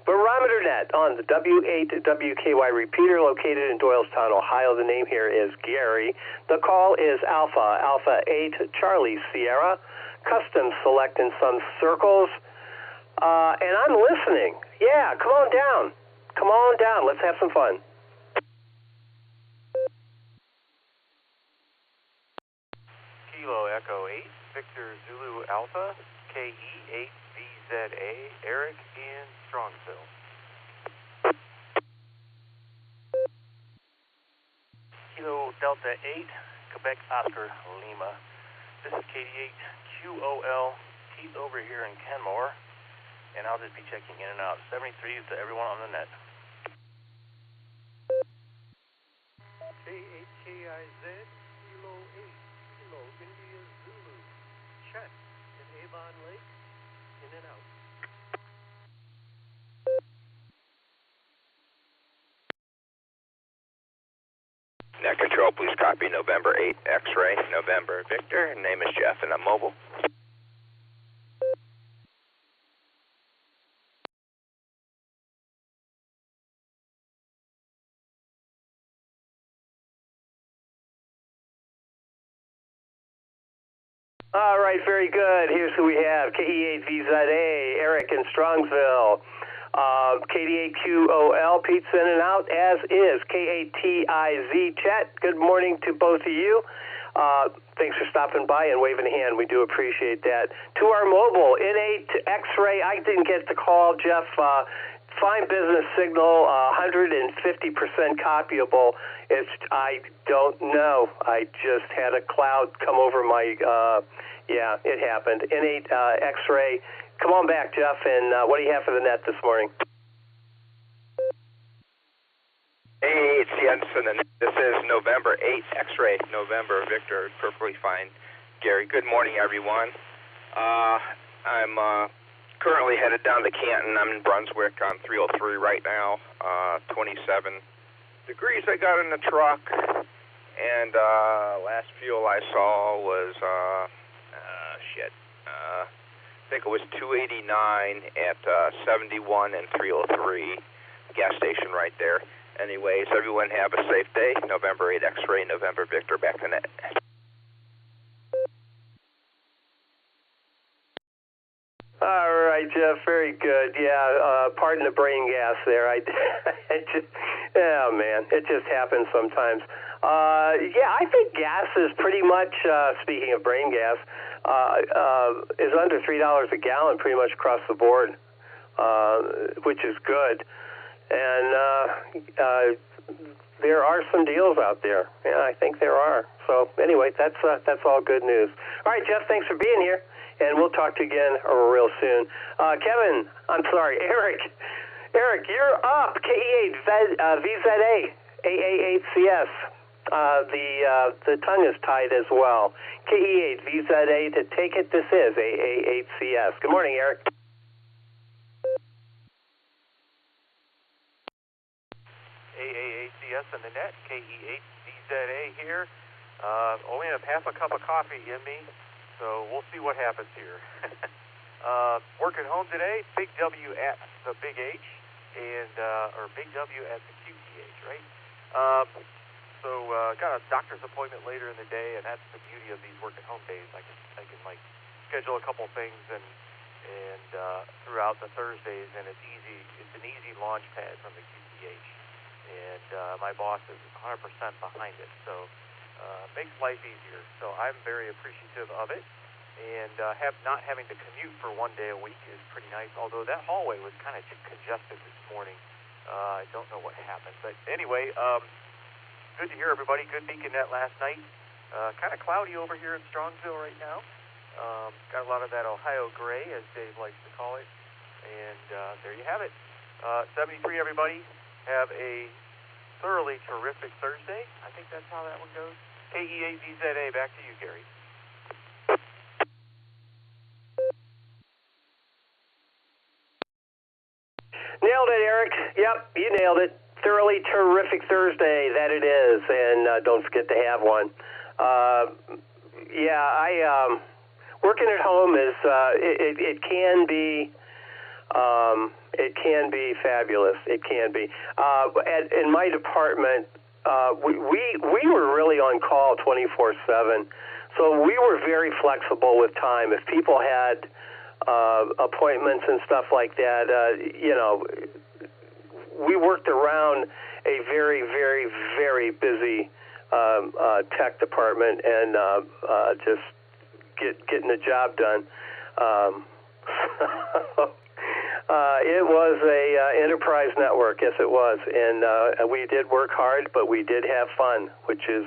Barometer Net on the W8WKY repeater located in Doylestown, Ohio. The name here is Gary. The call is Alpha 8 Charlie Sierra. Custom select in some circles. And I'm listening. Yeah, come on down. Let's have some fun. Kilo Echo 8, Victor Zulu Alpha, KE8VZA, Eric in Strongsville. Kilo Delta 8, Quebec Oscar Lima. This is KD8QOL, Keith over here in Kenmore. And I'll just be checking in and out. 73 to everyone on the net. K8KIZ, Kilo 8, Kilo India Zulu. Chet in Avon Lake, in and out. Net control, please copy November 8, X-ray, November Victor. Name is Jeff and I'm mobile. All right, very good. Here's who we have. KE8VZA, Eric in Strongsville. KD8QOL, Pete's in and out, as is K8TIZ. Chet, good morning to both of you. Thanks for stopping by and waving a hand. We do appreciate that. To our mobile, N8 X-ray, I didn't get the call, Jeff. Fine business signal, 150% copyable. I don't know. I just had a cloud come over my, yeah, it happened. N8 X-ray. Come on back, Jeff, and what do you have for the net this morning? Hey, it's Jensen, and this is November 8th, X-ray, November Victor, perfectly fine. Gary, good morning, everyone. I'm currently headed down to Canton. I'm in Brunswick on 303 right now, 27 degrees I got in the truck, and last fuel I saw was, I think it was 289 at 71 and 303, gas station right there. Anyways, everyone have a safe day. November 8 X-ray, November Victor, back to net. All right, Jeff, very good. Yeah, pardon the brain gas there. Oh, man, it just happens sometimes. Yeah, I think gas is pretty much, speaking of brain gas, is under $3 a gallon pretty much across the board, which is good. And there are some deals out there. Yeah, I think there are. So anyway, that's all good news. All right, Jeff, thanks for being here, and we'll talk to you again real soon. Kevin, I'm sorry, Eric, you're up. KE8 VZA AA8CS. The tongue is tied as well. KE8 VZA to take it. This is AA8CS. Good morning, Eric. AAACS on the net, KE8VZA here. Only have half a cup of coffee in me, so we'll see what happens here. Working home today, big W at the big H, and or big W at the QTH, right? Got a doctor's appointment later in the day, and that's the beauty of these work at home days. I can like schedule a couple things and throughout the Thursdays, and it's easy. It's an easy launch pad from the QTH. And my boss is 100% behind it, so makes life easier. So I'm very appreciative of it, and not having to commute for one day a week is pretty nice, although that hallway was kind of congested this morning. I don't know what happened, but anyway, good to hear everybody. Good Beacon Net last night. Kind of cloudy over here in Strongsville right now. Got a lot of that Ohio gray, as Dave likes to call it, and there you have it. 73, everybody. Have a thoroughly terrific Thursday. I think that's how that one goes. KE8VZA, back to you, Gary. Nailed it, Eric. Yep, you nailed it. Thoroughly terrific Thursday, that it is, and don't forget to have one. Working at home is it can be. It can be fabulous. It can be. In my department, we were really on call 24/7, so we were very flexible with time. If people had appointments and stuff like that, we worked around a very, very, very busy tech department and just getting the job done. It was a enterprise network, yes it was, and we did work hard, but we did have fun, which is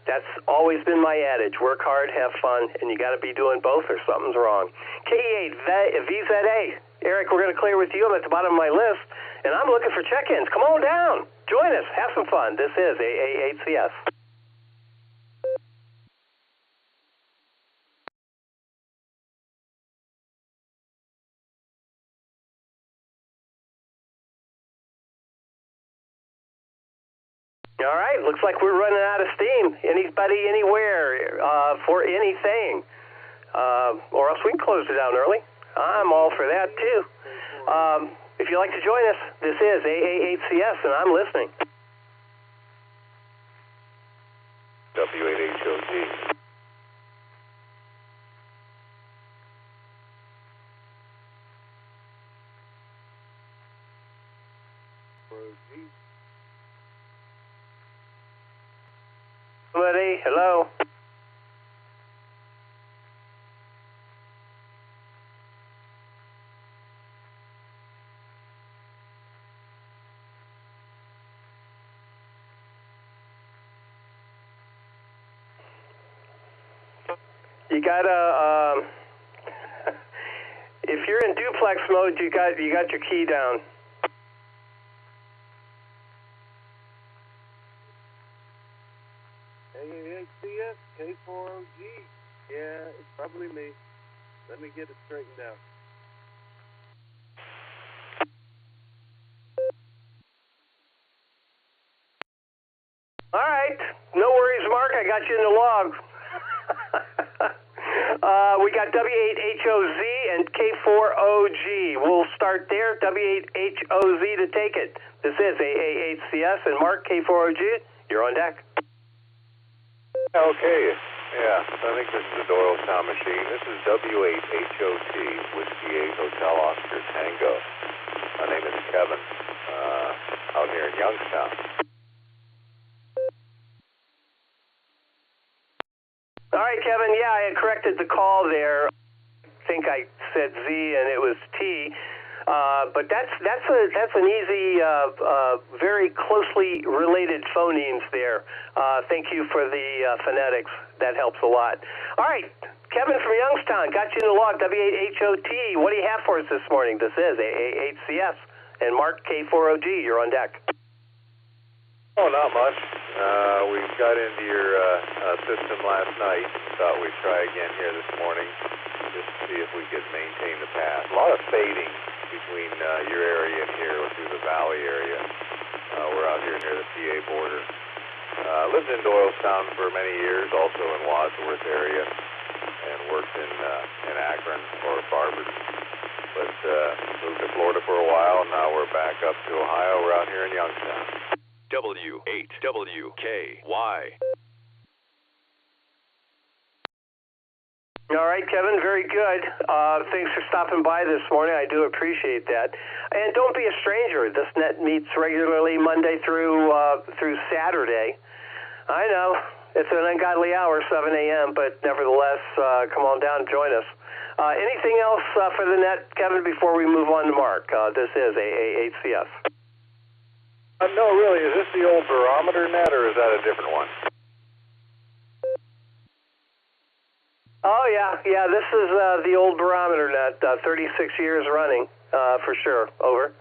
that's always been my adage: work hard, have fun, and you got to be doing both, or something's wrong. KE8 VZA, Eric, we're going to clear with you. I'm at the bottom of my list, and I'm looking for check-ins. Come on down, join us, have some fun. This is AA8CS. All right, looks like we're running out of steam. Anybody, anywhere, for anything. Or else we can close it down early. I'm all for that, too. If you'd like to join us, this is AA8CS, and I'm listening. W8HOG. Somebody, hello? You gotta, if you're in duplex mode, you got your key down. AAHCS, K4OG. Yeah, it's probably me. Let me get it straightened out. All right. No worries, Mark. I got you in the log. We got W8HOZ and K4OG. We'll start there. W8HOZ to take it. This is AA8CS, and Mark, K4OG, you're on deck. Okay, yeah, I think this is the Doyle Sound Machine. This is W8HOT, Whiskey 8 Hotel Oscar Tango. My name is Kevin, out here in Youngstown. All right, Kevin, yeah, I had corrected the call there. I think I said Z and it was T. But that's an easy, very closely related phonemes there. Thank you for the phonetics. That helps a lot. All right, Kevin from Youngstown, got you in the log, W8HOT. What do you have for us this morning? This is AAHCS. And Mark, K4OG, you're on deck. Oh, not much. We got into your system last night. Thought we'd try again here this morning just to see if we could maintain the path. A lot of fading between your area and here through the valley area. We're out here near the PA border. Lived in Doylestown for many years, also in Wadsworth area, and worked in Akron or Barberton. But moved to Florida for a while, and now we're back up to Ohio. We're out here in Youngstown. W8WKY. All right, Kevin, very good. Thanks for stopping by this morning. I do appreciate that. And don't be a stranger. This net meets regularly Monday through Saturday. I know it's an ungodly hour, 7 a.m., but nevertheless, come on down and join us. Anything else for the net, Kevin, before we move on to Mark? This is AAHCS. No, really. Is this the old Barometer Net, or is that a different one? Oh, yeah. This is the old Barometer Net, 36 years running, for sure. Over.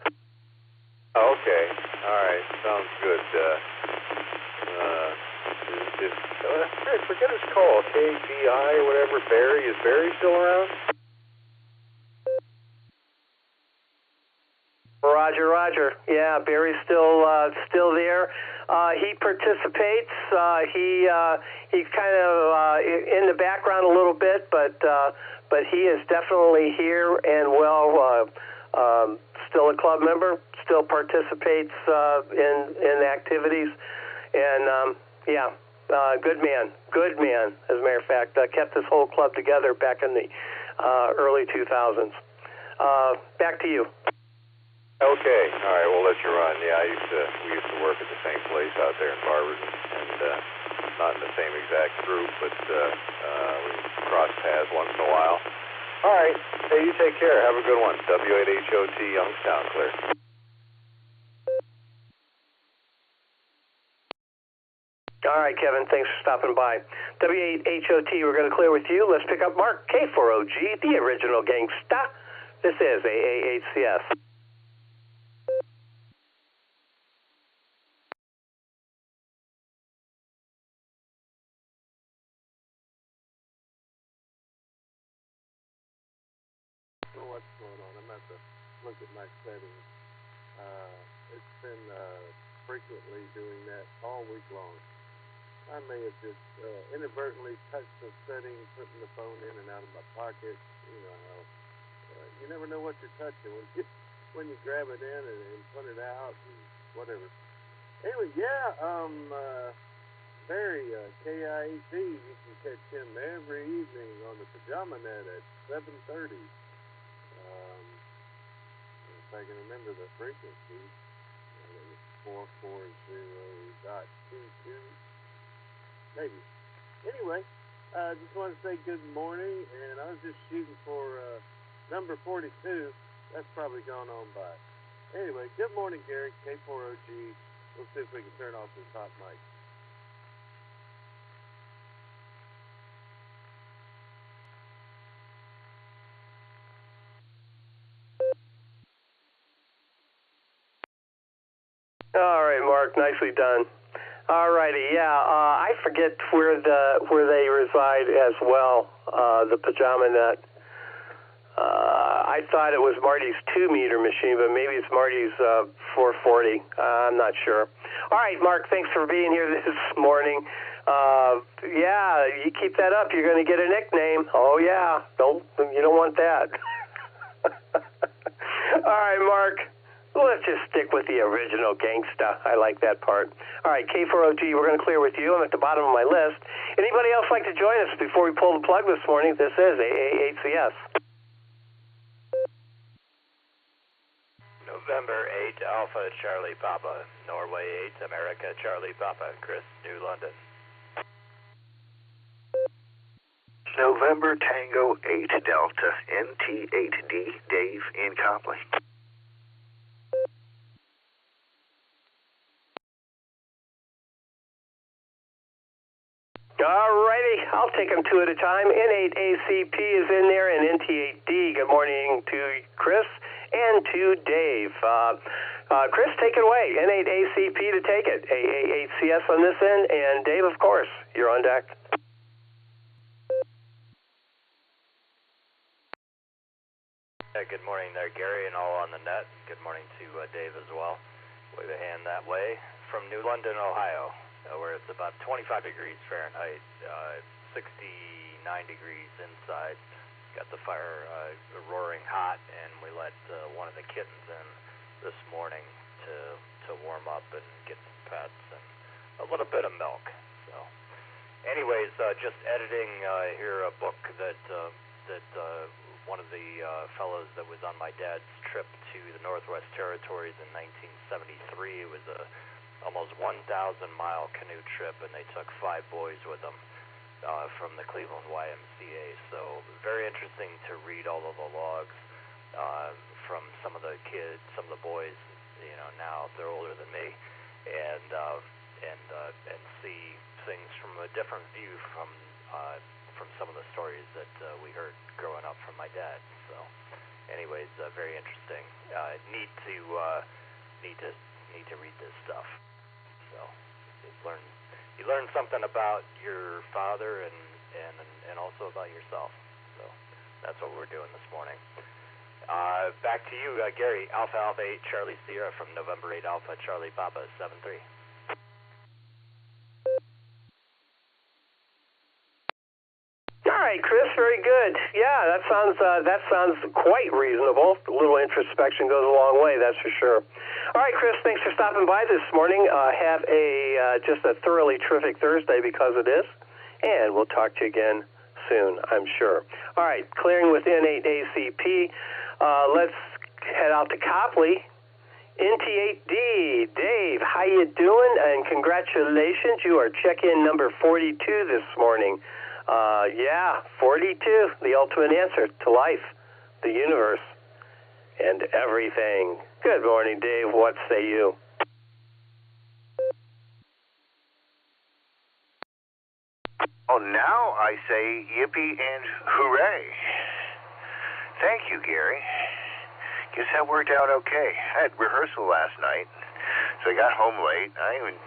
Okay. All right. Sounds good. I forget his call. KGI or whatever. Barry. Is Barry still around? Roger. Yeah, Barry's still there. He participates. He's kind of in the background a little bit, but he is definitely here and still a club member. Still participates in activities, and good man. As a matter of fact, kept this whole club together back in the early 2000s. Back to you. Okay, all right, we'll let you run. Yeah, we used to work at the same place out there in Barberton, and not in the same exact group, but we cross paths once in a while. All right, hey, you take care. Have a good one. W8HOT, Youngstown, clear. All right, Kevin, thanks for stopping by. W8HOT, we're going to clear with you. Let's pick up Mark, K4OG, the original gangsta. This is AAHCS. What's going on? I'm going to have to look at my settings. It's been frequently doing that all week long. I may have just inadvertently touched the setting, putting the phone in and out of my pocket. You never know what you're touching when you grab it in and put it out and whatever. Anyway, Barry, KIAT, you can catch him every evening on the Pajama Net at 7:30. If I can remember the frequency, it was 440.22, maybe. Anyway, just want to say good morning, and I was just shooting for number 42. That's probably gone on by. Anyway, good morning, Gary, K4OG. We'll see if we can turn off this hot mic. All right, Mark, nicely done. All righty, I forget where they reside as well. The Pajama Net. I thought it was Marty's 2-meter machine, but maybe it's Marty's 440. I'm not sure. All right, Mark, thanks for being here this morning. You keep that up, you're going to get a nickname. Oh yeah, you don't want that. All right, Mark. Let's just stick with the original gangsta. I like that part. All right, K4OG, we're going to clear with you. I'm at the bottom of my list. Anybody else like to join us before we pull the plug this morning? This is AAHCS. November 8, Alpha Charlie Papa, Norway 8, America Charlie Papa, Chris, New London. November Tango 8 Delta, NT8D, Dave in Copley. take them two at a time. N8ACP is in there, and NT8D. Good morning to Chris and to Dave. Chris, take it away. N8ACP to take it. AA8CS on this end, and Dave, of course, you're on deck. Good morning there, Gary, and all on the net. Good morning to Dave as well. Wave a hand that way from New London, Ohio, where it's about 25 degrees Fahrenheit, 69 degrees inside. Got the fire roaring hot, and we let one of the kittens in this morning to warm up and get some pets and a little bit of milk. So, anyways, just editing here a book that one of the fellows that was on my dad's trip to the Northwest Territories in 1973. It was a almost 1,000-mile canoe trip, and they took 5 boys with them from the Cleveland YMCA. So very interesting to read all of the logs from some of the kids, some of the boys. You know, now they're older than me, and see things from a different view from some of the stories that we heard growing up from my dad. So, anyways, very interesting. Need to read this stuff. So, you learn something about your father and also about yourself. So, that's what we're doing this morning. Back to you, Gary. Alpha Alpha 8 Charlie Sierra from November 8 Alpha Charlie Papa 73. All right, Chris, very good. Yeah, that sounds quite reasonable. A little introspection goes a long way, that's for sure. All right, Chris, thanks for stopping by this morning. Have just a thoroughly terrific Thursday, because it is, and we'll talk to you again soon, I'm sure. All right, clearing with N8ACP. Let's head out to Copley. NT8D, Dave, how you doing? And congratulations, you are check-in number 42 this morning. 42, the ultimate answer to life, the universe, and everything. Good morning, Dave. What say you? Oh, now I say yippee and hooray. Thank you, Gary. Guess that worked out okay. I had rehearsal last night, so I got home late. I even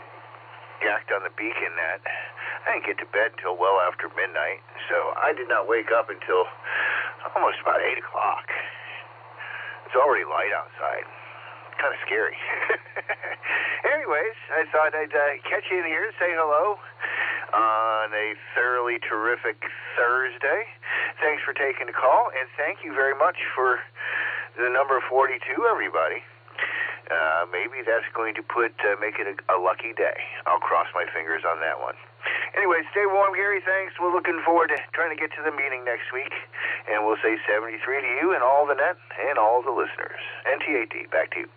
yacked on the beacon net. I didn't get to bed until well after midnight, so I did not wake up until almost about 8 o'clock. It's already light outside. Kind of scary. Anyways, I thought I'd catch you in here, say hello on a thoroughly terrific Thursday. Thanks for taking the call, and thank you very much for the number 42, everybody. Maybe that's going to make it a lucky day. I'll cross my fingers on that one. Anyway, stay warm, Gary. Thanks. We're looking forward to trying to get to the meeting next week. And we'll say 73 to you and all the net and all the listeners. NT8D, back to you.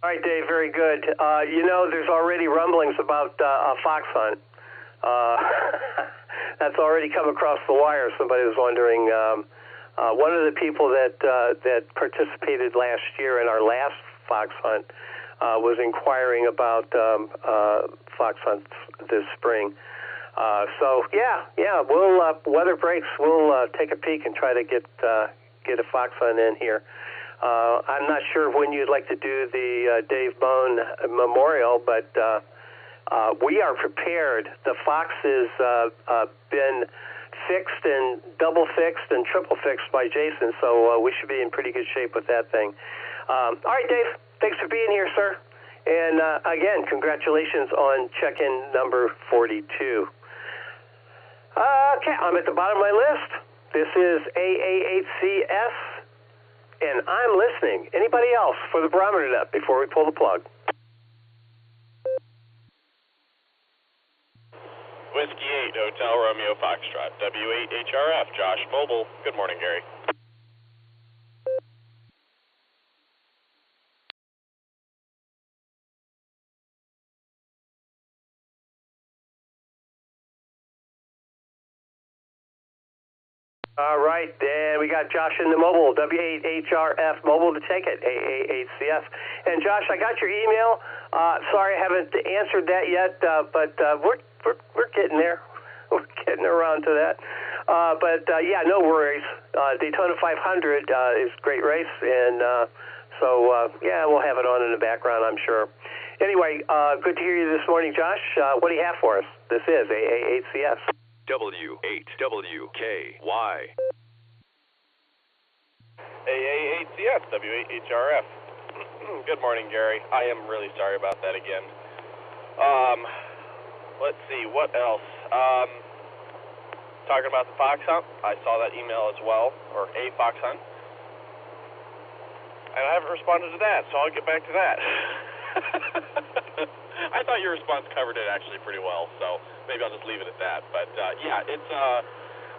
All right, Dave, very good. There's already rumblings about a fox hunt. That's already come across the wire. Somebody was wondering. One of the people that participated last year in our last fox hunt was inquiring about fox hunts this spring. We'll weather breaks. We'll take a peek and try to get a fox hunt in here. I'm not sure when you'd like to do the Dave Bone Memorial, but we are prepared. The fox has been fixed and double fixed and triple fixed by Jason, so we should be in pretty good shape with that thing. All right, Dave, thanks for being here, sir. And again, congratulations on check-in number 42. Okay, I'm at the bottom of my list. This is AA8CS, and I'm listening. Anybody else for the Barometer Net before we pull the plug? Whiskey 8, Hotel Romeo Foxtrot, W8HRF, Josh Mobile. Good morning, Gary. All right, and we got Josh in the mobile, W8HRF mobile to take it, AA8CS. And Josh, I got your email. Sorry I haven't answered that yet, but we're getting there. We're getting around to that. Yeah, no worries. Daytona 500 is a great race, and yeah, we'll have it on in the background, I'm sure. Anyway, good to hear you this morning, Josh. What do you have for us? This is AA8CS. W8WKY. AA8CS, W8HRF. Good morning, Gary. I am really sorry about that again. Let's see, what else? Talking about the fox hunt, I saw that email as well, or a fox hunt. And I haven't responded to that, so I'll get back to that. I thought your response covered it actually pretty well, so maybe I'll just leave it at that. But yeah, it's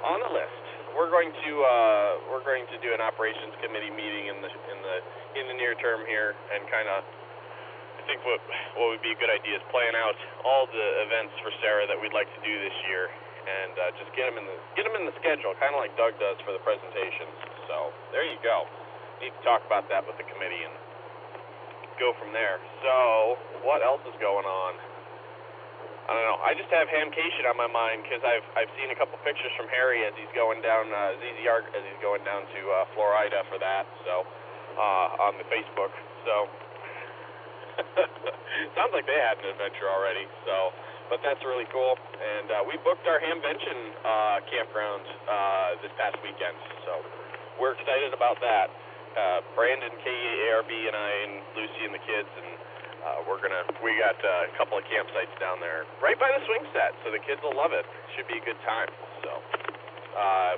on the list. We're going to do an operations committee meeting in the near term here, and kind of, I think what would be a good idea is plan out all the events for Sarah that we'd like to do this year, and just get them in the schedule, kind of like Doug does for the presentations. So there you go. Need to talk about that with the committee and go from there. So what else is going on? I don't know. I just have Hamcation on my mind because I've seen a couple pictures from Harry as he's going down ZZR as he's going down to Florida for that. So on the Facebook. So sounds like they had an adventure already. So, but that's really cool. And we booked our Hamvention campground this past weekend. So we're excited about that. Brandon, KARB, and I, and Lucy and the kids, and we got a couple of campsites down there right by the swing set, so the kids will love it. Should be a good time. So,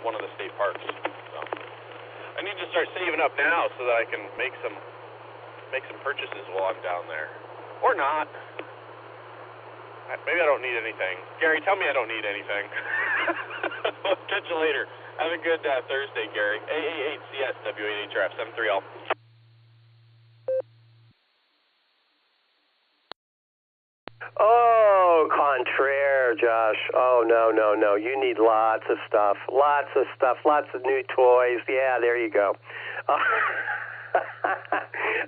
one of the state parks. So, I need to start saving up now so that I can make some purchases while I'm down there, or not. Maybe I don't need anything. Gary, tell me I don't need anything. We'll catch you later. Have a good Thursday, Gary. AA8CS, W8HRF, 730. Oh, contraire, Josh. Oh, no. You need lots of stuff. Lots of new toys. Yeah, there you go.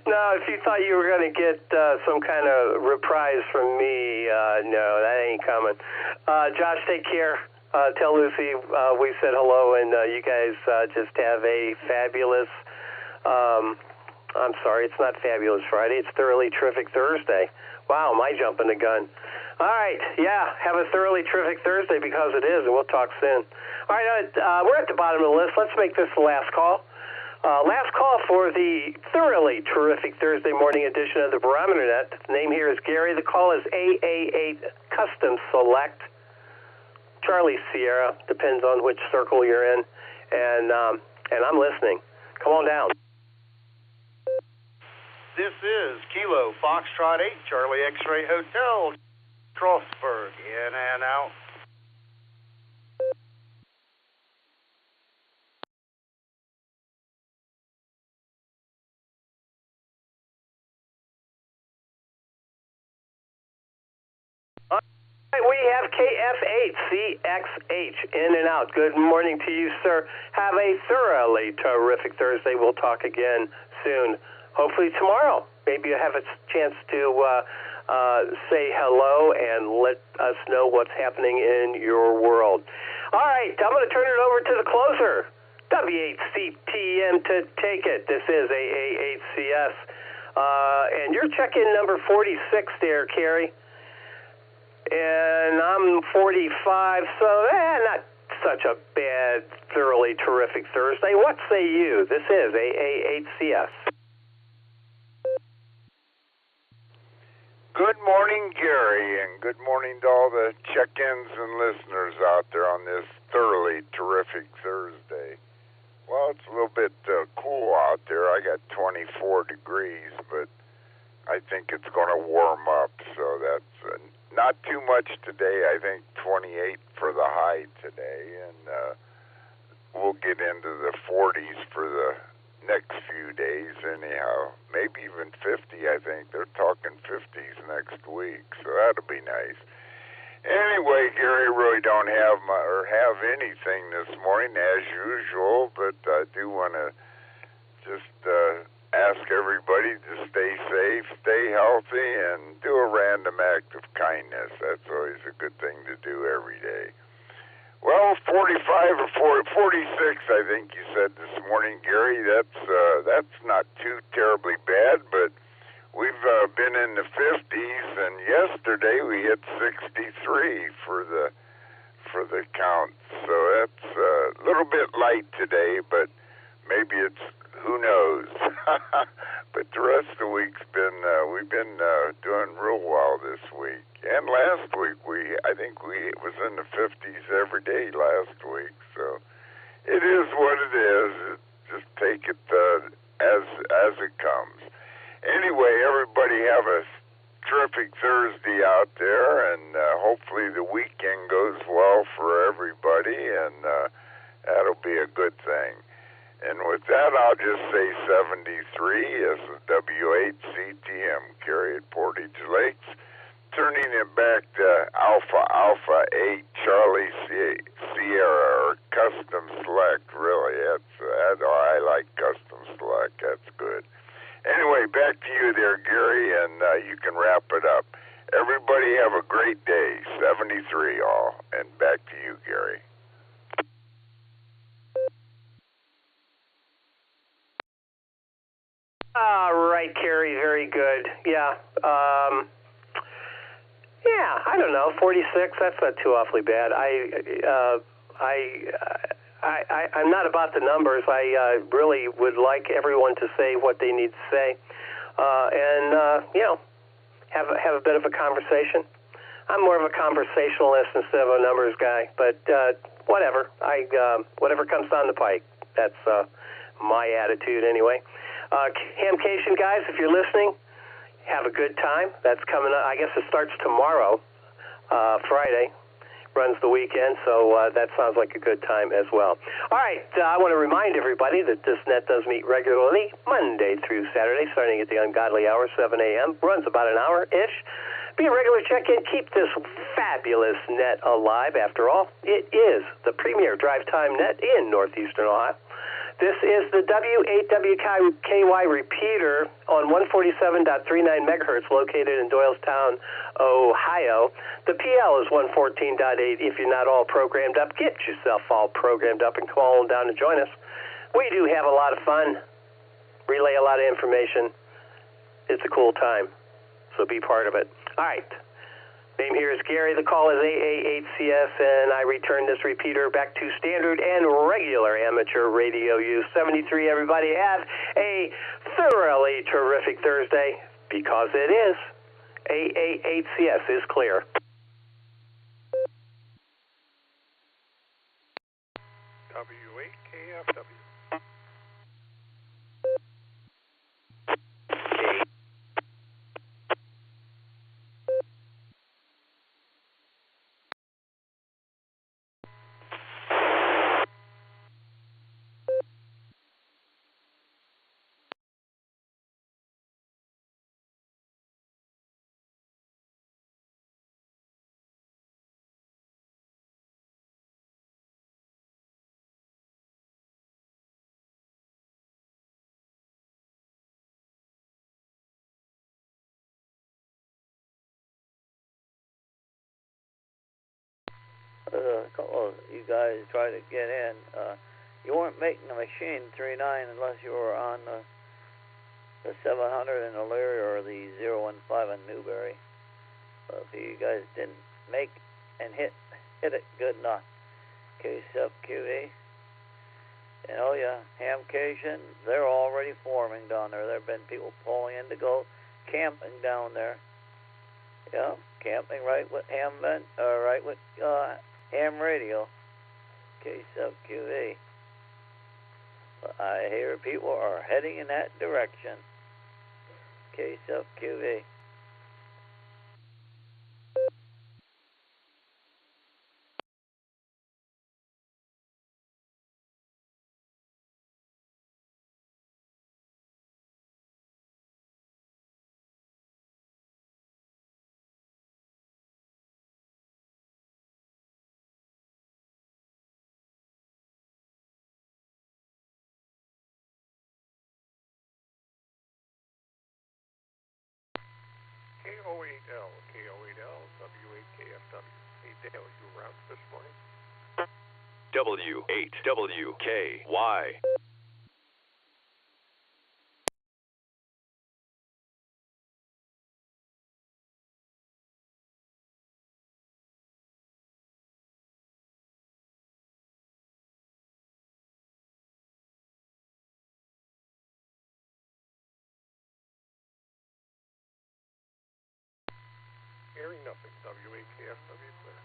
No, if you thought you were going to get some kind of reprise from me, no, that ain't coming. Josh, take care. Tell Lucy we said hello, and you guys just have a fabulous, I'm sorry, it's not Fabulous Friday, it's Thoroughly Terrific Thursday. Wow, am I jumping the gun? All right, yeah, have a thoroughly terrific Thursday, because it is, and we'll talk soon. All right, we're at the bottom of the list. Let's make this the last call. Last call for the Thoroughly Terrific Thursday morning edition of the Barometer Net. The name here is Gary. The call is AA8 Custom Select. Charlie Sierra, depends on which circle you're in, and I'm listening. Come on down. This is Kilo Foxtrot 8, Charlie X-Ray Hotel, Crossburg, in and out. We have KF8CXH in and out. Good morning to you, sir. Have a thoroughly terrific Thursday. We'll talk again soon. Hopefully tomorrow. Maybe you have a chance to say hello and let us know what's happening in your world. All right, I'm going to turn it over to the closer. W8CTM to take it. This is AA8CS. And you're check-in number 46 there, Carrie. And I'm 45, so not such a bad, thoroughly terrific Thursday. What say you? This is AA8CS. Good morning, Gary, and good morning to all the check-ins and listeners out there on this thoroughly terrific Thursday. Well, it's a little bit cool out there. I got 24 degrees, but I think it's going to warm up, so that's not too much today. I think 28 for the high today, and we'll get into the 40s for the next few days anyhow. Maybe even 50, I think. They're talking 50s next week, so that'll be nice. Anyway, Gary, really don't have anything this morning as usual, but I do want to just ask everybody to stay safe, stay healthy, and do a random act of kindness. That's always a good thing to do every day. Well, 45 or 46, I think you said this morning, Gary. That's not too terribly bad, but we've been in the 50s, and yesterday we hit 63 for the count. So that's a little bit light today, but maybe it's, who knows. But the rest of the week's been we've been doing real well this week. And last week I think it was in the 50s every day last week. So it is what it is. Just take it as it comes. Anyway, everybody have a terrific Thursday out there, and hopefully the weekend goes well for everybody, and that'll be a good thing. And with that, I'll just say 73 as the W8CTM, Gary at Portage Lakes. Turning it back to Alpha 8 Charlie Sierra, or Custom Select, really. I like Custom Select. That's good. Anyway, back to you there, Gary, and you can wrap it up. Everybody have a great day. 73 all. And back to you, Gary. All right, Kerry, very good. Yeah. Yeah, I don't know, 46. That's not too awfully bad. I'm not about the numbers. I really would like everyone to say what they need to say, and have a bit of a conversation. I'm more of a conversationalist instead of a numbers guy, but whatever. Whatever comes down the pike. That's my attitude anyway. Hamcation guys, if you're listening, have a good time. That's coming up. I guess it starts tomorrow, Friday, runs the weekend, so that sounds like a good time as well. All right, I want to remind everybody that this net does meet regularly Monday through Saturday, starting at the ungodly hour, 7 a.m., runs about an hour-ish. Be a regular check-in. Keep this fabulous net alive. After all, it is the premier drive time net in northeastern Ohio. This is the W8WKY repeater on 147.39 megahertz located in Doylestown, Ohio. The PL is 114.8. If you're not all programmed up, get yourself all programmed up and come on down to join us. We do have a lot of fun, relay a lot of information. It's a cool time, so be part of it. All right. Name here is Gary. The call is AA8CS, and I return this repeater back to standard and regular amateur radio use. 73, everybody, have a thoroughly terrific Thursday, because it is. AA8CS is clear. W8KFW. A couple of you guys try to get in. You weren't making the machine 39 unless you were on the 700 in Elyria or the 015 in Newberry. If you guys didn't make and hit it good enough. KSFQE. And oh yeah, Hamcation, they're already forming down there. There have been people pulling in to go camping down there. Yeah, camping right with right with ham radio, KSFQE. I hear people are heading in that direction, KSFQE. KO8L, KO8L, W8KFW. Hey, Dale, you around this morning? W8WKY. Gary, nothing. W8KFW clear.